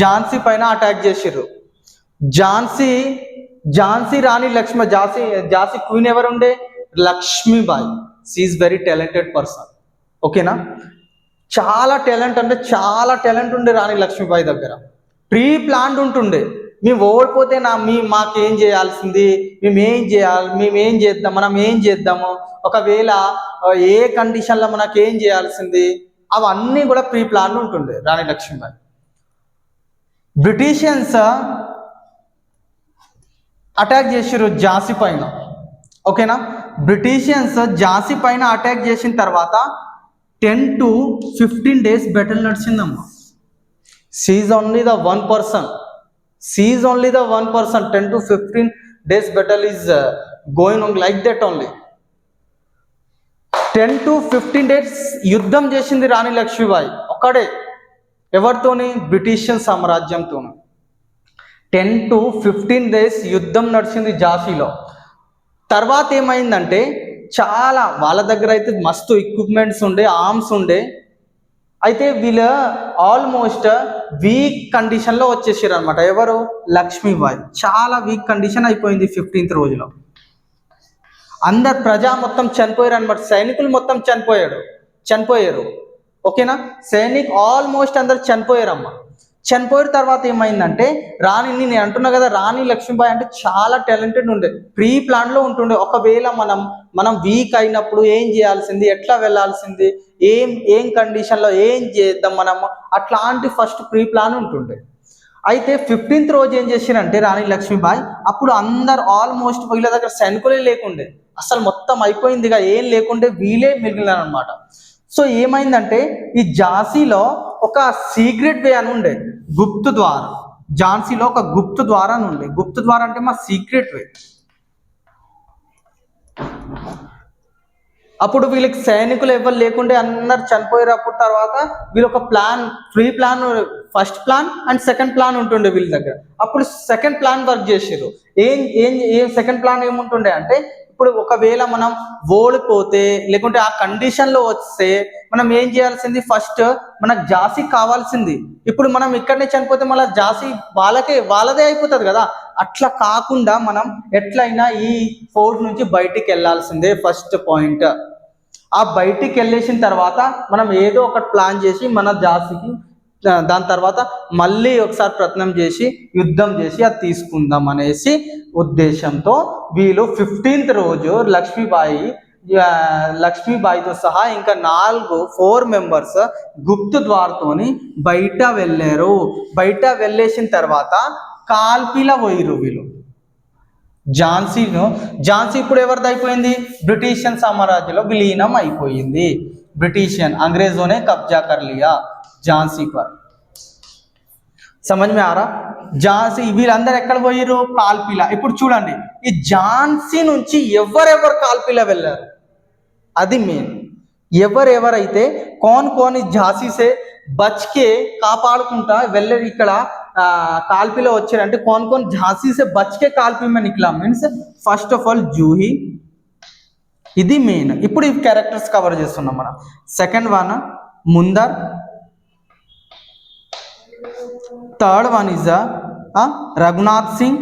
ఝాన్సీ పైన అటాక్ చేసిర్రు. ఝాన్సీ రాణి ఝాన్సీ క్వీన్ ఎవరు ఉండే? Lakshmibai. She is very talented person. ఓకేనా? చాలా టాలెంట్ అంటే చాలా టాలెంట్ ఉండే రాణి లక్ష్మీబాయి దగ్గర. ప్రీ ప్లాన్డ్ ఉంటుండే, మేము ఓడిపోతే మాకేం చేయాల్సింది, మేమేం చేయాలి, మేమేం చేద్దాం, మనం ఏం చేద్దాము, ఒకవేళ ఏ కండిషన్లో మనకేం చేయాల్సింది, అవన్నీ కూడా ప్రీ ప్లాన్డ్ ఉంటుండే రాణి లక్ష్మీబాయి. బ్రిటిషియన్స్ అటాక్ చేసిర్రు ఝాన్సీ పైన. ఓకేనా, బ్రిటిషియన్స్ ఝాన్సీ పైన అటాక్ చేసిన తర్వాత 10 to 15 days బెటల్ నడిచిందమ్మా. She only the 1%. She only the 1%. 10 to 15 days battle is going on like that only. 10 to 15 days యుద్ధం చేసింది రాణి లక్ష్మీబాయి ఒక్కడే. ఎవరితోని? బ్రిటిషియన్ సామ్రాజ్యంతో. 10 to 15 days యుద్ధం నడిచింది ఝాన్సీలో. తర్వాత ఏమైందంటే చాలా వాళ్ళ దగ్గర అయితే మస్తు ఎక్విప్మెంట్స్ ఉండే, ఆర్మ్స్ ఉండే. అయితే వీళ్ళ ఆల్మోస్ట్ వీక్ కండిషన్లో వచ్చేసారు అనమాట. ఎవరు? లక్ష్మీబాయి. చాలా వీక్ కండిషన్ అయిపోయింది 15th రోజులో. అందరు ప్రజా మొత్తం చనిపోయారు అనమాట. సైనికులు మొత్తం చనిపోయారు. ఓకేనా, ఆల్మోస్ట్ అందరు చనిపోయారమ్మా. చనిపోయిన తర్వాత ఏమైందంటే రాణిని, నేను అంటున్నా కదా, రాణి లక్ష్మీబాయి అంటే చాలా టాలెంటెడ్ ఉండే, ప్రీ ప్లాన్లో ఉంటుండే. ఒకవేళ మనం వీక్ అయినప్పుడు ఏం చేయాల్సింది, ఎట్లా వెళ్ళాల్సింది, ఏం కండిషన్లో ఏం చేద్దాం మనము, అట్లాంటి ఫస్ట్ ప్రీ ప్లాన్ ఉంటుండే. అయితే 15th రోజు ఏం చేశారంటే రాణి లక్ష్మీబాయి, అప్పుడు అందరు ఆల్మోస్ట్ వీళ్ళ దగ్గర సైనికులే లేకుండే, అసలు మొత్తం అయిపోయిందిగా, ఏం లేకుండే, వీళ్ళే మిగిలినారనమాట. సో ఏమైందంటే ఈ ఝాన్సీలో ఒక సీక్రెట్ వే అని ఉండే, గుప్త ద్వారం. ఝాన్సీలో ఒక గుప్త ద్వారం ఉండే. గుప్త ద్వారం అంటే మా సీక్రెట్ వే. అప్పుడు వీళ్ళకి సైనికులు ఎవరు లేకుండే, అందరు చనిపోయారు. అప్పుడు తర్వాత వీళ్ళు ఒక pre plan, first plan and second plan ఉంటుండే వీళ్ళ దగ్గర. అప్పుడు సెకండ్ ప్లాన్ వర్క్ చేసారు. ఏం సెకండ్ ప్లాన్ ఏముంటుండే అంటే, ఇప్పుడు ఒకవేళ మనం ఓడిపోతే లేకుంటే ఆ కండిషన్లో వస్తే మనం ఏం చేయాల్సింది, ఫస్ట్ మనకు ఝాన్సీ కావాల్సింది. ఇప్పుడు మనం ఇక్కడనే చనిపోతే మళ్ళీ ఝాన్సీ వాళ్ళదే అయిపోతుంది కదా. అట్లా కాకుండా మనం ఎట్లయినా ఈ ఫోర్ట్ నుంచి బయటికి వెళ్ళాల్సిందే ఫస్ట్ పాయింట్. ఆ బయటికి వెళ్ళేసిన తర్వాత మనం ఏదో ఒకటి ప్లాన్ చేసి మన ఝాన్సీకి, దాని తర్వాత మళ్ళీ ఒకసారి ప్రయత్నం చేసి యుద్ధం చేసి అది తీసుకుందాం అనేసి ఉద్దేశంతో వీళ్ళు 15th రోజు లక్ష్మీబాయితో సహా ఇంకా 4 మెంబర్స్ గుప్త ద్వారతోని బయట వెళ్ళారు. బయట వెళ్ళేసిన తర్వాత కాల్పిలా పోయిరు వీళ్ళు. ఝాన్సీ ఇప్పుడు ఎవరిది అయిపోయింది? బ్రిటిషియన్ సామ్రాజ్యంలో విలీనం అయిపోయింది. अंग्रेजों ने कब्जा कर लिया झांसी पर. समझ में आ रहा? ఝాన్సీ వీళ్ళందరూ ఎక్కడ పోయారు? కాల్పిలా. ఇప్పుడు చూడండి, ఈ ఝాన్సీ నుంచి ఎవరెవరు కాల్పిలా వెళ్ళారు అది మెయిన్. ఎవరైతే కోన్ ఝాన్సీ బచ్కే కాపాడుకుంటా వెళ్ళారు. ఇక్కడ కాల్పిలా వచ్చారంటే కోన్ ఝాన్సీ బచ్కే కాల్పి में निकला means first of all Juhi. ఇది మెయిన్. ఇప్పుడు ఈ క్యారెక్టర్స్ కవర్ చేస్తున్నాం మనం. Second one Mundar, third one is Raghunath Singh.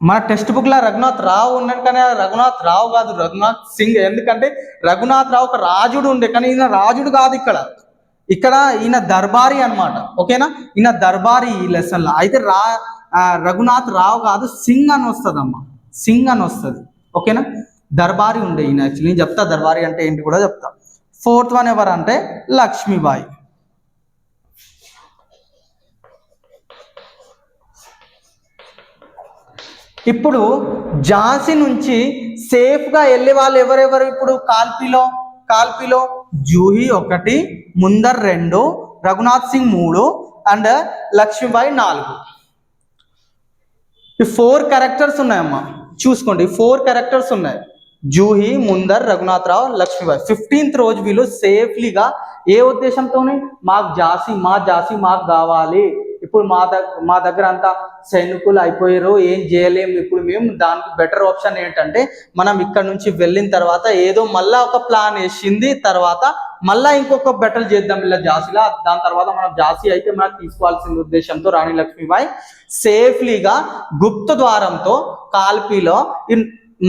మన టెక్స్ట్ బుక్ లో రఘునాథ్ రావు ఉన్నాడు, కానీ రఘునాథ్ రావు కాదు, రఘునాథ్ సింగ్. ఎందుకంటే రఘునాథ్ రావు ఒక రాజుడు ఉండే, కానీ ఈయన రాజుడు కాదు. ఇక్కడ ఈయన దర్బారీ అనమాట. ఓకేనా, ఈయన దర్బారీ ఈ లెసన్లో. అయితే రఘునాథ్ రావు కాదు, సింగ్ అని వస్తుంది అమ్మ, సింగ్ అని వస్తుంది. ఓకేనా, దర్బారీ ఉండే ఈయన. యాక్చువల్లీ నేను చెప్తా దర్బారీ అంటే ఏంటి కూడా చెప్తా. ఫోర్త్ వన్ ఎవరంటే లక్ష్మీబాయి. ఇప్పుడు ఝాన్సీ నుంచి సేఫ్గా వెళ్ళే వాళ్ళు ఎవరెవరు? ఇప్పుడు కాల్పిలో జూహీ 1, ముందర్ 2, రఘునాథ్ సింగ్ 3 అండ్ లక్ష్మీబాయి 4. ఈ 4 క్యారెక్టర్స్ ఉన్నాయమ్మా, చూసుకోండి. 4 క్యారెక్టర్స్ ఉన్నాయి, జూహీ, ముందర్, రఘునాథ్ రావు, లక్ష్మీబాయి. 15th రోజు వీళ్ళు సేఫ్లీగా ఏ ఉద్దేశంతోనే, మా ఝాన్సీ మాకు కావాలి, ఇప్పుడు మా దగ్గర అంతా సైనికులు అయిపోయారు, ఏం చేయలేము, ఇప్పుడు మేము దానికి బెటర్ ఆప్షన్ ఏంటంటే మనం ఇక్కడ నుంచి వెళ్ళిన తర్వాత ఏదో మళ్ళా ఒక ప్లాన్ వేసింది, తర్వాత మళ్ళా ఇంకొక బెటర్ చేద్దాం ఇలా ఝాన్సీలా, దాని తర్వాత మనం ఝాన్సీ అయితే మనకు తీసుకోవాల్సిన ఉద్దేశంతో రాణి లక్ష్మీబాయి సేఫ్లీగా గుప్త ద్వారంతో కాల్పిలో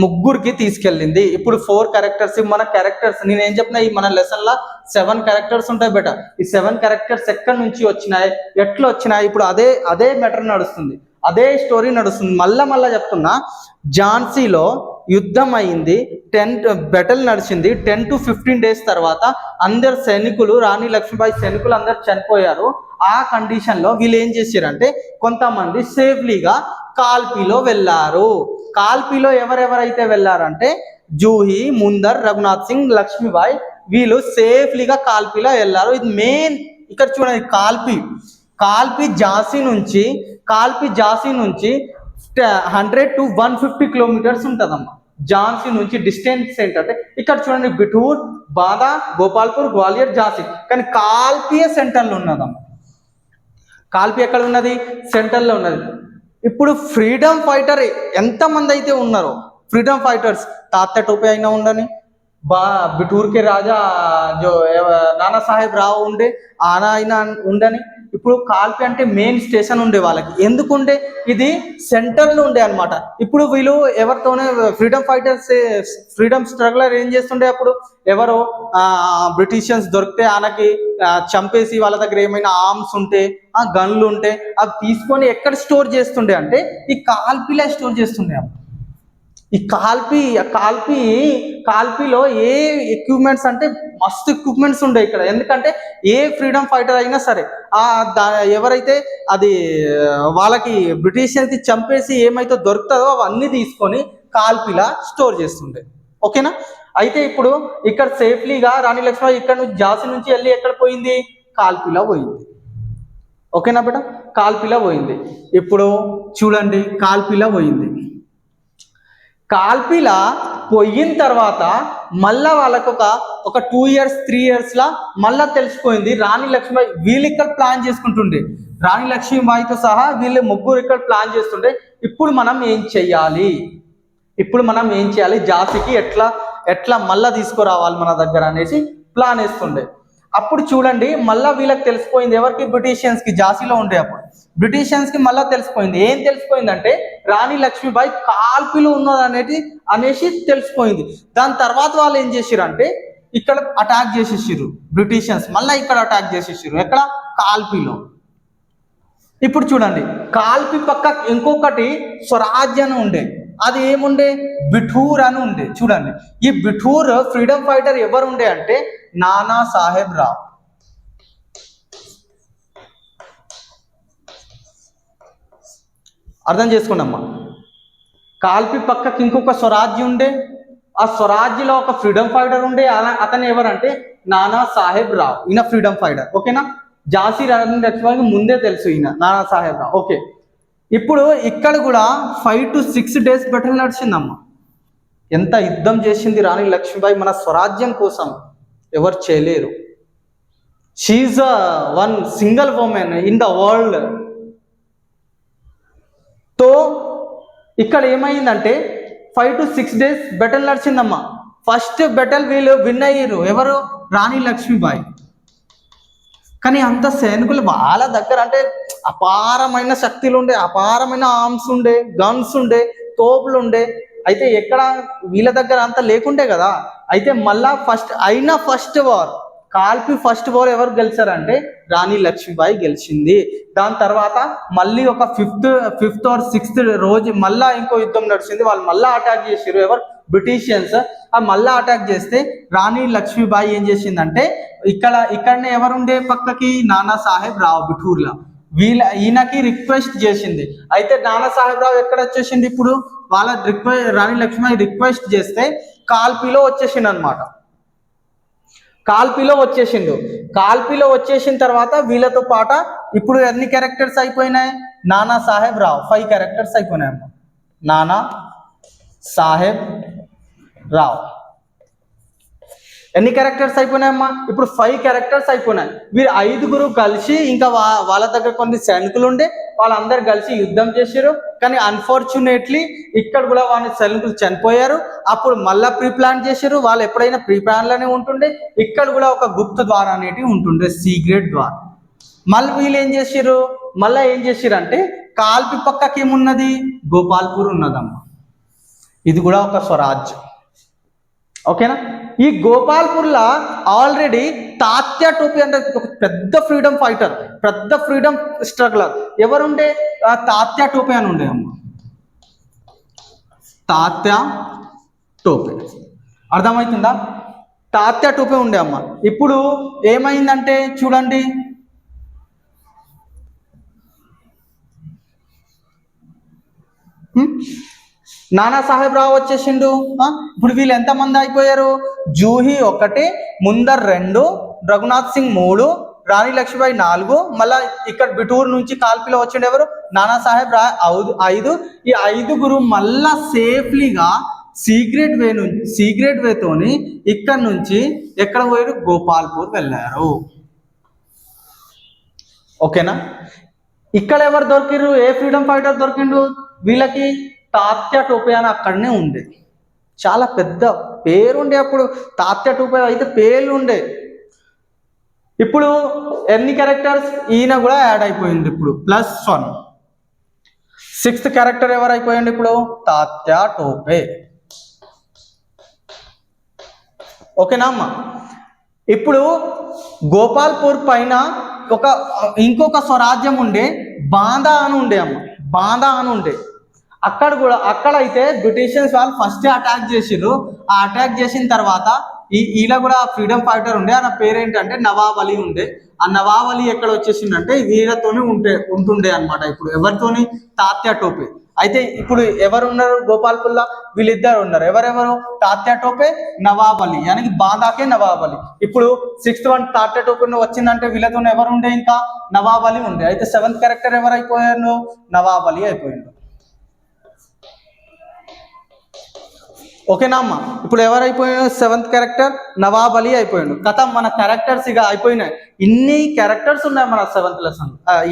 ముగ్గురికి తీసుకెళ్ళింది. ఇప్పుడు 4 క్యారెక్టర్స్ మన క్యారెక్టర్స్ నేనేం చెప్పినా, ఈ మన లెసన్ లా 7 క్యారెక్టర్స్ ఉంటాయి బేట. ఈ 7 క్యారెక్టర్స్ ఎక్కడి నుంచి వచ్చినాయి, ఎట్లా వచ్చినాయి, ఇప్పుడు అదే మ్యాటర్ నడుస్తుంది, అదే స్టోరీ నడుస్తుంది. మళ్ళా చెప్తున్నా, ఝాన్సీలో యుద్ధం అయింది, 10 బెటల్ నడిచింది. 10 to 15 డేస్ తర్వాత అందరు సైనికులు, రాణి లక్ష్మీబాయి సైనికులు అందరు చనిపోయారు. ఆ కండిషన్లో వీళ్ళు ఏం చేశారంటే కొంతమంది సేఫ్లీగా కాల్పీలో వెళ్ళారు. కాల్పీలో ఎవరెవరైతే వెళ్ళారంటే జూహి, ముందర్, రఘునాథ్ సింగ్, లక్ష్మీబాయి వీళ్ళు సేఫ్లీగా కాల్పీలో వెళ్ళారు. ఇది మెయిన్. ఇక్కడ చూడండి, కాల్పీ ఝాన్సీ నుంచి 100 to 150 కిలోమీటర్స్ ఉంటుందమ్మా. ఝాన్సీ నుంచి డిస్టెన్స్ ఏంటంటే ఇక్కడ చూడండి, బిఠూర్, బాదా, గోపాల్పూర్, గ్వాలియర్, ఝాన్సీ, కానీ కాల్పీయే సెంటర్లో ఉన్నదమ్మా. కాల్పీ ఎక్కడ ఉన్నది? సెంటర్లో ఉన్నది. ఇప్పుడు ఫ్రీడమ్ ఫైటర్ ఎంతమంది అయితే ఉన్నారో, ఫ్రీడమ్ ఫైటర్స్ తాత్యా టోపే అయినా ఉండని, బిఠూర్కే రాజా జో నానా సాహెబ్ రావు ఉండే, ఆనా అయినా ఉండని. ఇప్పుడు కాల్పీ అంటే మెయిన్ స్టేషన్ ఉండే వాళ్ళకి. ఎందుకుండే? ఇది సెంటర్లో ఉండే అనమాట. ఇప్పుడు వీళ్ళు ఎవరితోనే ఫ్రీడమ్ ఫైటర్స్, ఫ్రీడమ్ స్ట్రగ్లర్ ఏం చేస్తుండే, అప్పుడు ఎవరో బ్రిటిషియన్స్ దొరికితే ఆయనకి చంపేసి వాళ్ళ దగ్గర ఏమైనా ఆర్మ్స్ ఉంటే, గన్లు ఉంటే అవి తీసుకొని ఎక్కడ స్టోర్ చేస్తుండే అంటే ఈ కాల్పీలో స్టోర్ చేస్తుండే అమ్మ. ఈ కాల్పీలో ఏ ఎక్విప్మెంట్స్ అంటే మస్తు ఎక్విప్మెంట్స్ ఉండే ఇక్కడ. ఎందుకంటే ఏ ఫ్రీడమ్ ఫైటర్ అయినా సరే ఎవరైతే అది వాళ్ళకి బ్రిటిషియన్స్ చంపేసి ఏమైతే దొరుకుతుందో అవన్నీ తీసుకొని కాల్పీలా స్టోర్ చేస్తుండే. ఓకేనా? అయితే ఇప్పుడు ఇక్కడ సేఫ్లీగా రాణి లక్ష్మీబాయి ఇక్కడ నుంచి ఝాన్సీ నుంచి వెళ్ళి ఎక్కడ పోయింది? కాల్పీలా పోయింది. ఓకేనా బిడ్డ? కాల్పీలా పోయింది. ఇప్పుడు చూడండి, కాల్పీలా పోయింది. కాల్పీలా పోయిన తర్వాత మళ్ళా వాళ్ళకు ఒక 2 years 3 years లా మళ్ళా తెలిసిపోయింది. రాణి లక్ష్మీబాయి వీళ్ళు ఇక్కడ ప్లాన్ చేసుకుంటుండే, రాణి లక్ష్మీబాయితో సహా వీళ్ళు ముగ్గురు ఇక్కడ ప్లాన్ చేస్తుండే. ఇప్పుడు మనం ఏం చెయ్యాలి, ఝాన్సీకి ఎట్లా మళ్ళా తీసుకురావాలి మన దగ్గర అనేసి ప్లాన్ వేస్తుండే. అప్పుడు చూడండి, మళ్ళా వీళ్ళకి తెలిసిపోయింది. ఎవరికి? బ్రిటిషియన్స్కి. ఝాన్సీలో ఉండే అప్పుడు బ్రిటిషియన్స్కి మళ్ళీ తెలిసిపోయింది. ఏం తెలిసిపోయిందంటే రాణి లక్ష్మీబాయి కాల్పీలో ఉన్నది అనేసి తెలిసిపోయింది. దాని తర్వాత వాళ్ళు ఏం చేసిర్రు అంటే ఇక్కడ అటాక్ చేసేసారు బ్రిటిషియన్స్. మళ్ళీ ఇక్కడ అటాక్ చేసేసారు. ఎక్కడ? కాల్పీలో. ఇప్పుడు చూడండి, కాల్పీ పక్క ఇంకొకటి స్వరాజ్ అని ఉండే. అది ఏముండే? బిఠూర్ అని ఉండే. చూడండి, ఈ బిఠూర్ ఫ్రీడమ్ ఫైటర్ ఎవరు ఉండే అంటే నానా సాహెబ్ రావ్. అర్థం చేసుకున్నమ్మా. కాల్పీ పక్కకి ఇంకొక స్వరాజ్యం ఉండే. ఆ స్వరాజ్యలో ఒక ఫ్రీడమ్ ఫైటర్ ఉండే. అతను ఎవరంటే నానా సాహెబ్ రావ్. ఈయన ఫ్రీడమ్ ఫైటర్. ఓకేనా? ఝాన్సీ రాణి లక్ష్మీబాయికి ముందే తెలుసు ఈయన నానా సాహెబ్ రావ్. ఓకే, ఇప్పుడు ఇక్కడ కూడా 5 to 6 days బెటల్ నడిచిందమ్మా. ఎంత యుద్ధం చేసింది రాణి లక్ష్మీబాయి మన స్వరాజ్యం కోసం, ఎవరు చేయలేరు. She one single woman in the world. తో ఇక్కడ ఏమైందంటే 5 to 6 days బెటల్ నడిచిందమ్మా. ఫస్ట్ బెటల్ వీళ్ళు విన్ అయ్యారు. ఎవరు? రాణి లక్ష్మీబాయి. కానీ అంత సైనికులు వాళ్ళ దగ్గర అంటే అపారమైన శక్తులు ఉండే, అపారమైన ఆర్మ్స్ ఉండే, గన్స్ ఉండే, తోపులు ఉండే. అయితే ఎక్కడ వీళ్ళ దగ్గర అంత లేకుండే కదా. అయితే మళ్ళా ఫస్ట్ వార్ కాల్పీ ఫస్ట్ వార్ ఎవరు గెలిచారంటే రాణి లక్ష్మీబాయి గెలిచింది. దాని తర్వాత మళ్ళీ ఒక ఫిఫ్త్ or 6th రోజు మళ్ళా ఇంకో యుద్ధం నడిచింది. వాళ్ళు మళ్ళా అటాక్ చేసారు. ఎవరు? బ్రిటిషియన్స్. ఆ మళ్ళా అటాక్ చేస్తే రాణి లక్ష్మీబాయి ఏం చేసిందంటే ఇక్కడనే ఎవరుండే పక్కకి? నానా సాహెబ్ రావ్ బిఠూర్లా. ఈయనకి రిక్వెస్ట్ చేసింది. అయితే నానా సాహెబ్ రావ్ ఎక్కడ వచ్చేసింది? ఇప్పుడు వాళ్ళ రాణి లక్ష్మీబాయి రిక్వెస్ట్ చేస్తే కాల్పీలో వచ్చేసిండు అనమాట. కాల్పీలో వచ్చేసిన తర్వాత వీళ్ళతో పాట ఇప్పుడు ఎన్ని క్యారెక్టర్స్ అయిపోయినాయి? నానా సాహెబ్ రావ్ 5 క్యారెక్టర్స్ అయిపోయినాయి అమ్మ. నానా సాహెబ్ రావ్ ఎన్ని క్యారెక్టర్స్ అయిపోయినాయమ్మా? ఇప్పుడు 5 క్యారెక్టర్స్ అయిపోయినాయి. వీరు 5గురు కలిసి ఇంకా వాళ్ళ దగ్గర కొన్ని సైనికులు ఉండే, వాళ్ళందరూ కలిసి యుద్ధం చేశారు. కానీ అన్ఫార్చునేట్లీ ఇక్కడ కూడా వాళ్ళ సైనికులు చనిపోయారు. అప్పుడు మళ్ళీ ప్రీప్లాన్ చేశారు. వాళ్ళు ఎప్పుడైనా ప్రీప్లాన్లోనే ఉంటుండే. ఇక్కడ కూడా ఒక గుప్త ద్వారం అనేటివి ఉంటుండే, సీక్రెట్ ద్వారం. మళ్ళీ వీళ్ళు ఏం చేశారు అంటే కాల్పీ పక్కకి ఏమున్నది? గోపాల్పూర్ ఉన్నదమ్మా. ఇది కూడా ఒక స్వరాజ్యం. ఓకేనా? ఈ గోపాల్పూర్లో ఆల్రెడీ తాత్యా టోపీ అంటే ఒక పెద్ద ఫ్రీడమ్ ఫైటర్, పెద్ద ఫ్రీడమ్ స్ట్రగ్లర్ ఎవరుండే? తాత్యా టోపీ అని ఉండే అమ్మ. తాత్యా టోపే. అర్థమవుతుందా? తాత్య టోపే ఉండే అమ్మ. ఇప్పుడు ఏమైందంటే చూడండి, నానాసాహెబ్ రావు వచ్చేసిండు. ఇప్పుడు వీళ్ళు ఎంతమంది అయిపోయారు? జూహి 1, ముందర్ 2, రఘునాథ్ సింగ్ 3, రాణి లక్ష్మీబాయి 4, మళ్ళా ఇక్కడ బిటూర్ నుంచి కాల్పిలో వచ్చిండు ఎవరు? నానాసాహెబ్ రా 5. ఈ 5గురు మళ్ళా సేఫ్లీగా సీక్రెట్ వేతోని ఇక్కడ నుంచి ఎక్కడ పోయారు? గోపాల్పూర్ వెళ్ళారు. ఓకేనా? ఇక్కడ ఎవరు దొరికిరు? ఏ ఫ్రీడమ్ ఫైటర్ దొరికిండు వీళ్ళకి? తాత్య టోపే అని అక్కడనే ఉండే. చాలా పెద్ద పేరుండే అప్పుడు. తాత్య టోపే అయితే పేర్లు ఉండే. ఇప్పుడు ఎన్ని క్యారెక్టర్స్? ఈయన కూడా యాడ్ అయిపోయింది ఇప్పుడు, +1. 6th క్యారెక్టర్ ఎవరు అయిపోయింది ఇప్పుడు? తాత్య టోపే. ఓకేనా అమ్మ? ఇప్పుడు గోపాల్పూర్ పైన ఇంకొక స్వరాజ్యం ఉండే, బాందా అని ఉండే అమ్మ. బాందా అని ఉండే. అక్కడైతే బ్రిటిషర్స్ వాళ్ళు ఫస్ట్ అటాక్ చేసిర్రు. ఆ అటాక్ చేసిన తర్వాత ఈయన కూడా ఫ్రీడమ్ ఫైటర్ ఉండే. ఆయన పేరేంటంటే నవాబ్ అలీ ఉండే. ఆ నవాబ్ అలీ ఎక్కడ వచ్చేసిందంటే వీళ్ళతోనే ఉంటుండే అనమాట. ఇప్పుడు ఎవరితోని? తాత్య టోపే. అయితే ఇప్పుడు ఎవరు ఉన్నారు గోపాల్పూర్లో? వీళ్ళిద్దరు ఉన్నారు. ఎవరెవరు? తాత్య టోపే, నవాబ్ అలీ. యానికి బాందాకే నవాబ్ అలీ. ఇప్పుడు 6th వన్ తాత్య టోపే వచ్చిందంటే వీళ్ళతో ఎవరు ఉండే? ఇంకా నవాబ్ అలీ ఉండే. అయితే 7th క్యారెక్టర్ ఎవరు అయిపోయారు? నవాబ్ అలీ అయిపోయాడు. ఓకేనా అమ్మ? ఇప్పుడు ఎవరైపోయాడు? 7th క్యారెక్టర్ నవాబ్ అలీ అయిపోయాడు. కథ మన క్యారెక్టర్స్ ఇక అయిపోయినాయి. ఇన్ని క్యారెక్టర్స్ ఉన్నాయి మన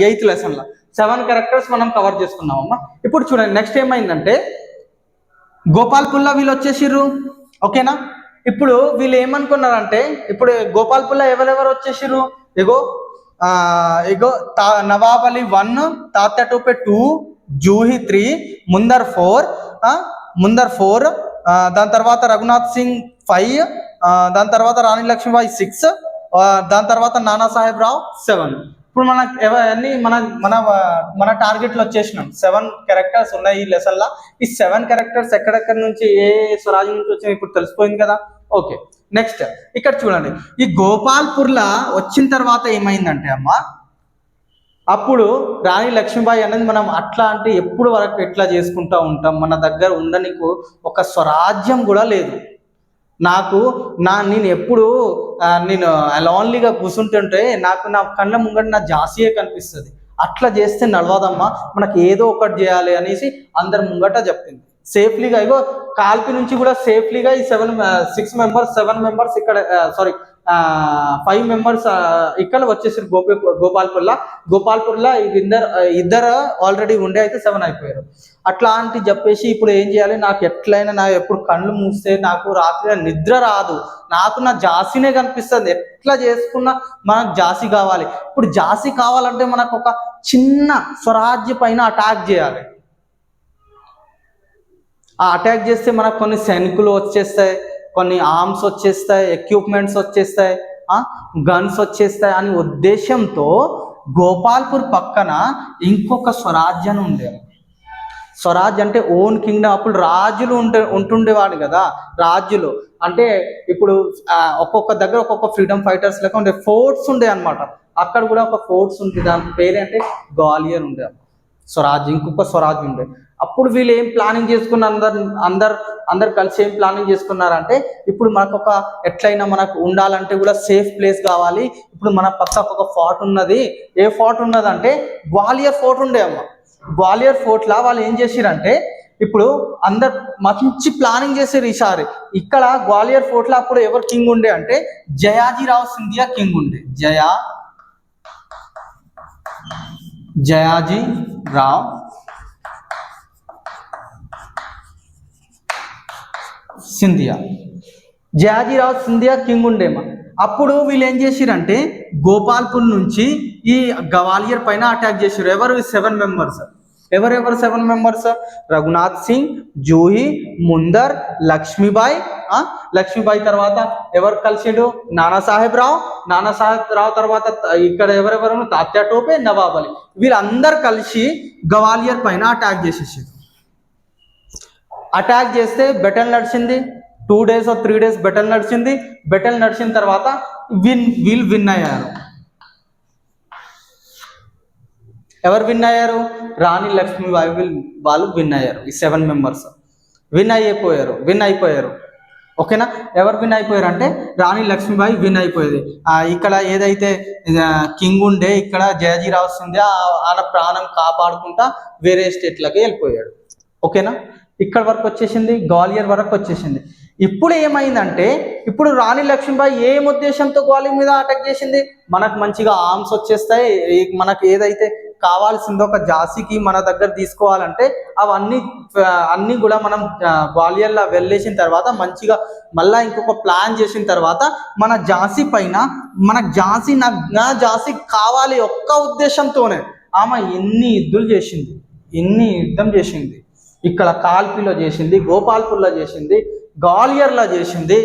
8th లెసన్లో. 7 క్యారెక్టర్స్ మనం కవర్ చేసుకున్నాం అమ్మ. ఇప్పుడు చూడండి, నెక్స్ట్ ఏమైందంటే గోపాల్పూర్లో వీళ్ళు వచ్చేసిర్రు. ఓకేనా? ఇప్పుడు వీళ్ళు ఏమనుకున్నారంటే, ఇప్పుడు గోపాల్పూర్లో ఎవరెవరు వచ్చేసిర్రు? ఇగో నవాబ్ అలీ 1, తాత్య టోపే 2, జూహి 3, ముందర్ 4, దాని తర్వాత రఘునాథ్ సింగ్ 5, దాని తర్వాత రాణి లక్ష్మీబాయి 6, దాని తర్వాత నానాసాహెబ్ రావు 7. ఇప్పుడు మన టార్గెట్లో వచ్చేసినాం. 7 క్యారెక్టర్స్ ఉన్నాయి ఈ లెసన్లో. ఈ 7 క్యారెక్టర్స్ ఎక్కడెక్కడ నుంచి ఏ స్వరాజ్యం నుంచి వచ్చినాయి ఇప్పుడు తెలిసిపోయింది కదా. ఓకే, నెక్స్ట్ ఇక్కడ చూడండి. ఈ గోపాల్పూర్లో వచ్చిన తర్వాత ఏమైందంటే అమ్మ, అప్పుడు రాణి లక్ష్మీబాయి అనేది మనం అట్లా అంటే ఎప్పుడు వరకు ఎట్లా చేసుకుంటూ ఉంటాం. మన దగ్గర ఉండనికి ఒక స్వరాజ్యం కూడా లేదు. నేను ఎప్పుడు లోన్లీగా కూర్చుంటుంటే నా కళ్ళ ముంగట నా జాసియే కనిపిస్తుంది. అట్లా చేస్తే నడవదమ్మా, మనకి ఏదో ఒకటి చేయాలి అనేసి అందరి ముంగట చెప్పింది. సేఫ్లీగా ఇగో కాల్పి నుంచి కూడా సేఫ్లీగా ఈ 7 మెంబర్స్ ఇక్కడ 5 మెంబర్స్ ఇక్కడ వచ్చేసారు గోపాల్పూర్లో ఇద్దరు ఆల్రెడీ ఉండే, అయితే 7 అయిపోయారు. అట్లాంటి చెప్పేసి ఇప్పుడు ఏం చేయాలి? నాకు ఎట్లయినా ఎప్పుడు కళ్ళు మూస్తే నాకు రాత్రి నిద్ర రాదు. నా జాసినే కనిపిస్తుంది. ఎట్లా చేసుకున్నా మనకు జాసి కావాలి. ఇప్పుడు జాసి కావాలంటే మనకు ఒక చిన్న స్వరాజ్య పైన అటాక్ చేయాలి. ఆ అటాక్ చేస్తే మనకు కొన్ని సైనికులు వచ్చేస్తాయి, కొన్ని ఆర్మ్స్ వచ్చేస్తాయి, ఎక్విప్మెంట్స్ వచ్చేస్తాయి, గన్స్ వచ్చేస్తాయి అని ఉద్దేశంతో గోపాల్పూర్ పక్కన ఇంకొక స్వరాజ్యం ఉండేది. స్వరాజ్ అంటే ఓన్ కింగ్డమ్. అప్పుడు రాజులు ఉంటుండేవాడు కదా. రాజులు అంటే ఇప్పుడు ఒక్కొక్క దగ్గర ఒక్కొక్క ఫ్రీడమ్ ఫైటర్స్ లెక్క ఉండే ఫోర్ట్స్ ఉండే అనమాట. అక్కడ కూడా ఒక ఫోర్ట్స్ ఉంది, దాని పేరు అంటే గ్వాలియర్ ఉండే స్వరాజ్. ఇంకొక స్వరాజ్ ఉండే. అప్పుడు వీళ్ళు ఏం ప్లానింగ్ చేసుకున్నారు? అందరు కలిసి ఏం ప్లానింగ్ చేసుకున్నారంటే, ఇప్పుడు మనకు ఒక ఎట్లయినా మనకు ఉండాలంటే కూడా సేఫ్ ప్లేస్ కావాలి. ఇప్పుడు మన పక్కకు ఒక ఫోర్ట్ ఉన్నది. ఏ ఫోర్ట్ ఉన్నదంటే గ్వాలియర్ ఫోర్ట్ ఉండే అమ్మ. గ్వాలియర్ ఫోర్ట్లా వాళ్ళు ఏం చేసిరంటే, ఇప్పుడు అందరు మంచి ప్లానింగ్ చేసారు ఈసారి. ఇక్కడ గ్వాలియర్ ఫోర్ట్లో అప్పుడు ఎవరు కింగ్ ఉండే అంటే జయాజీరావు సింధియా కింగ్ ఉండే. జయాజీరావు సింధియా కింగ్ ఉండేమా. అప్పుడు వీళ్ళు ఏం చేసిరంటే గోపాల్పూర్ నుంచి ఈ గ్వాలియర్ పైన అటాక్ చేసారు. ఎవరు? 7 మెంబర్స్. ఎవరెవరు 7 మెంబర్స్? రఘునాథ్ సింగ్, జూహి, ముందర్, లక్ష్మీబాయి తర్వాత ఎవరు కలిసిండు? నానాసాహెబ్ రావు తర్వాత ఇక్కడ ఎవరెవరు? తాత్య టోపే, నవాబ్ అలీ. వీళ్ళందరూ కలిసి గ్వాలియర్ పైన అటాక్ చేసేసారు. అటాక్ చేస్తే బెటల్ నడిచింది. 2 days or 3 days బెటల్ నడిచింది. బెటల్ నడిచిన తర్వాత వీళ్ళు విన్ అయ్యారు. ఎవరు విన్ అయ్యారు? రాణి లక్ష్మీబాయి వాళ్ళు విన్ అయ్యారు. ఈ 7 members విన్ అయిపోయారు. ఓకేనా? ఎవరు విన్ అయిపోయారు అంటే రాణి లక్ష్మీబాయి విన్ అయిపోయేది. ఇక్కడ ఏదైతే కింగ్ ఉండే ఇక్కడ జయజీరావు సింధియా ఆయన ప్రాణం కాపాడుకుంటా వేరే స్టేట్లకి వెళ్ళిపోయాడు. ఓకేనా? ఇక్కడ వరకు వచ్చేసింది, గ్వాలియర్ వరకు వచ్చేసింది. ఇప్పుడు ఏమైందంటే ఇప్పుడు రాణి లక్ష్మీబాయి ఏం ఉద్దేశంతో గ్వాలియర్ మీద అటాక్ చేసింది? మనకు మంచిగా ఆర్మ్స్ వచ్చేస్తాయి, మనకు ఏదైతే కావాల్సిందో ఒక ఝాన్సీకి మన దగ్గర తీసుకోవాలంటే అన్నీ కూడా మనం గ్వాలియర్లో వెళ్ళేసిన తర్వాత మంచిగా మళ్ళీ ఇంకొక ప్లాన్ చేసిన తర్వాత మన ఝాన్సీ పైన మనకు ఝాన్సీ కావాలి ఒక్క ఉద్దేశంతోనే ఆమె ఎన్ని యుద్ధం చేసింది. ఇక్కడ కాల్పిలో చేసింది, గోపాల్పూర్లో చేసింది, గ్వాలియర్లో చేసింది.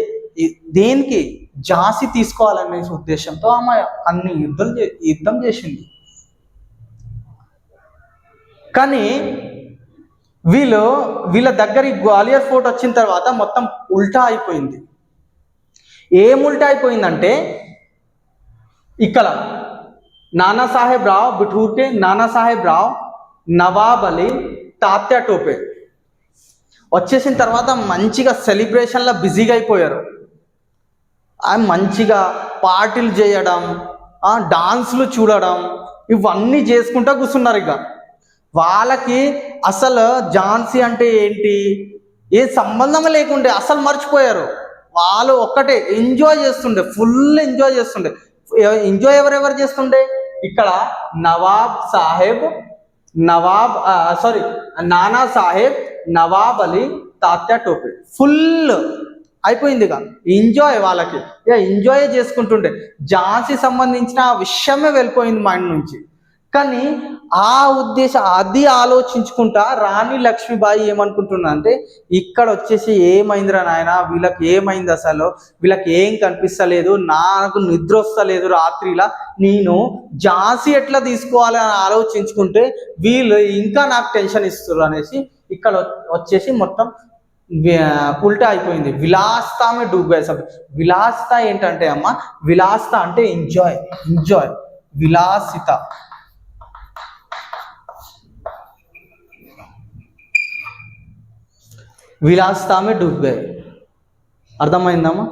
దేనికి? ఝాన్సీ తీసుకోవాలనే ఉద్దేశంతో ఆమె అన్ని యుద్ధం చేసింది. కానీ వీళ్ళ దగ్గర ఈ గ్వాలియర్ ఫోర్ట్ వచ్చిన తర్వాత మొత్తం ఉల్టా అయిపోయింది. ఏం ఉల్టా అయిపోయిందంటే ఇక్కడ నానాసాహెబ్ రావ్ బిఠూర్కే నానాసాహెబ్ రావ్, నవాబ్ అలీ, తాత్యా టోపే వచ్చేసిన తర్వాత మంచిగా సెలబ్రేషన్లో బిజీగా అయిపోయారు. మంచిగా పార్టీలు చేయడం, డాన్సులు చూడడం ఇవన్నీ చేసుకుంటూ కూర్చున్నారు. ఇక వాళ్ళకి అసలు ఝాన్సీ అంటే ఏంటి ఏ సంబంధం లేకుండే అసలు మర్చిపోయారు. వాళ్ళు ఒక్కటే ఎంజాయ్ చేస్తుండే, ఫుల్ ఎంజాయ్ చేస్తుండే. ఎంజాయ్ ఎవరెవరు చేస్తుండే? ఇక్కడ నానా సాహెబ్, నవాబ్ అలీ, తాత్యా టోపే ఫుల్ అయిపోయింది. ఇక ఎంజాయ్ వాళ్ళకి ఇక ఎంజాయ్ చేసుకుంటుండే. ఝాన్సీ సంబంధించిన ఆ విషయమే వెళ్ళిపోయింది మైండ్ నుంచి. కానీ అది ఆలోచించుకుంటా రాణి లక్ష్మీబాయి ఏమనుకుంటున్నా అంటే ఇక్కడ వచ్చేసి ఏమైందిరా నాయన, వీళ్ళకి ఏమైంది, అసలు వీళ్ళకి ఏం కనిపిస్తలేదు, నాకు నిద్ర వస్తలేదు రాత్రిలా, నేను ఝాన్సీ ఎట్లా తీసుకోవాలి అని ఆలోచించుకుంటే వీళ్ళు ఇంకా నాకు టెన్షన్ ఇస్తారు అనేసి ఇక్కడ వచ్చేసి మొత్తం ఉల్టా అయిపోయింది. విలాసమే డూబ్ సబ్. విలాసత ఏంటంటే అమ్మ, విలాసత అంటే ఎంజాయ్, విలాసిత. विलासता में डूब गए. అర్థమైందమ్మా?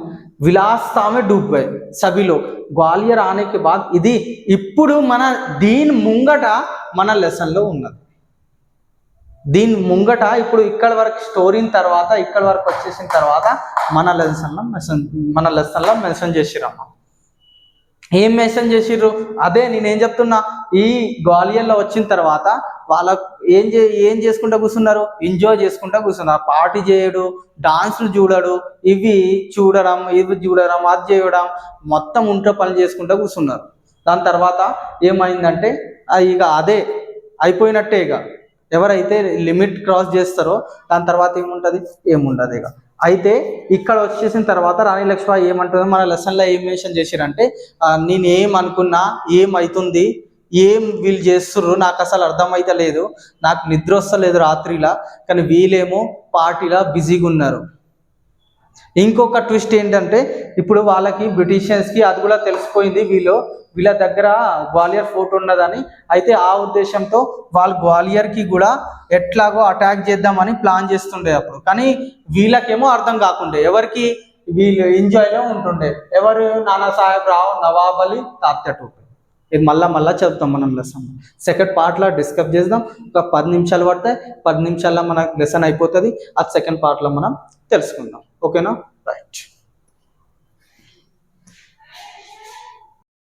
విలాసతా में डूब गए सभी लोग. గ్వాలియర్ आने के बाद ఇది ఇప్పుడు మన దీని ముంగట మన లెసన్లో ఉన్నది. దీని ముంగట ఇప్పుడు ఇక్కడ వరకు స్టోరీని తర్వాత ఇక్కడ వరకు వచ్చేసిన తర్వాత మన లెసన్లో మెన్షన్ చేసిరమ్మా. ఏం మెన్షన్ చేసిర్రు? అదే నేనేం చెప్తున్నా, ఈ గ్వాలియర్లో వచ్చిన తర్వాత వాళ్ళకు ఏం చేసుకుంటూ కూర్చున్నారు? ఎంజాయ్ చేసుకుంటూ కూర్చున్నారు. పార్టీ చేయడు, డాన్సులు చూడడు, ఇవి చూడడం అది చేయడం, మొత్తం ఉంటే పని చేసుకుంటూ కూర్చున్నారు. దాని తర్వాత ఏమైందంటే ఇక అదే అయిపోయినట్టే. ఇక ఎవరైతే లిమిట్ క్రాస్ చేస్తారో దాని తర్వాత ఏముండదు ఇక. అయితే ఇక్కడ వచ్చేసిన తర్వాత రాణి లక్ష్మీబాయి ఏమంటుందో మన లెసన్లో ఏం మెన్షన్ చేసిరంటే, నేను ఏమనుకున్నా ఏమవుతుంది, ఏం వీళ్ళు చేస్తుర్రు నాకు అసలు అర్థమైతే లేదు, నాకు నిద్ర వస్తలేదు రాత్రిలా, కానీ వీళ్ళేమో పార్టీలా బిజీగా ఉన్నారు. ఇంకొక ట్విస్ట్ ఏంటంటే ఇప్పుడు వాళ్ళకి బ్రిటిషర్స్కి అది కూడా తెలిసిపోయింది వీళ్ళ దగ్గర గ్వాలియర్ ఫోర్ట్ ఉన్నదని. అయితే ఆ ఉద్దేశంతో వాళ్ళు గ్వాలియర్కి కూడా ఎట్లాగో అటాక్ చేద్దామని ప్లాన్ చేస్తుండే అప్పుడు. కానీ వీళ్ళకేమో అర్థం కాకుండే, ఎవరికి? వీళ్ళు ఎంజాయ్లో ఉంటుండే. ఎవరు? నానాసాహెబ్ రావ్, నవాబ్ అలీ, తాత్యా టోపే. ఇది మళ్ళా చదువుతాం మనం లెసన్. సెకండ్ పార్ట్లో డిస్కస్ చేద్దాం. ఒక 10 నిమిషాలు పడతాయి, 10 నిమిషాల్లో మనకు లెసన్ అయిపోతుంది. అది సెకండ్ పార్ట్లో మనం తెలుసుకుందాం. ఓకేనా?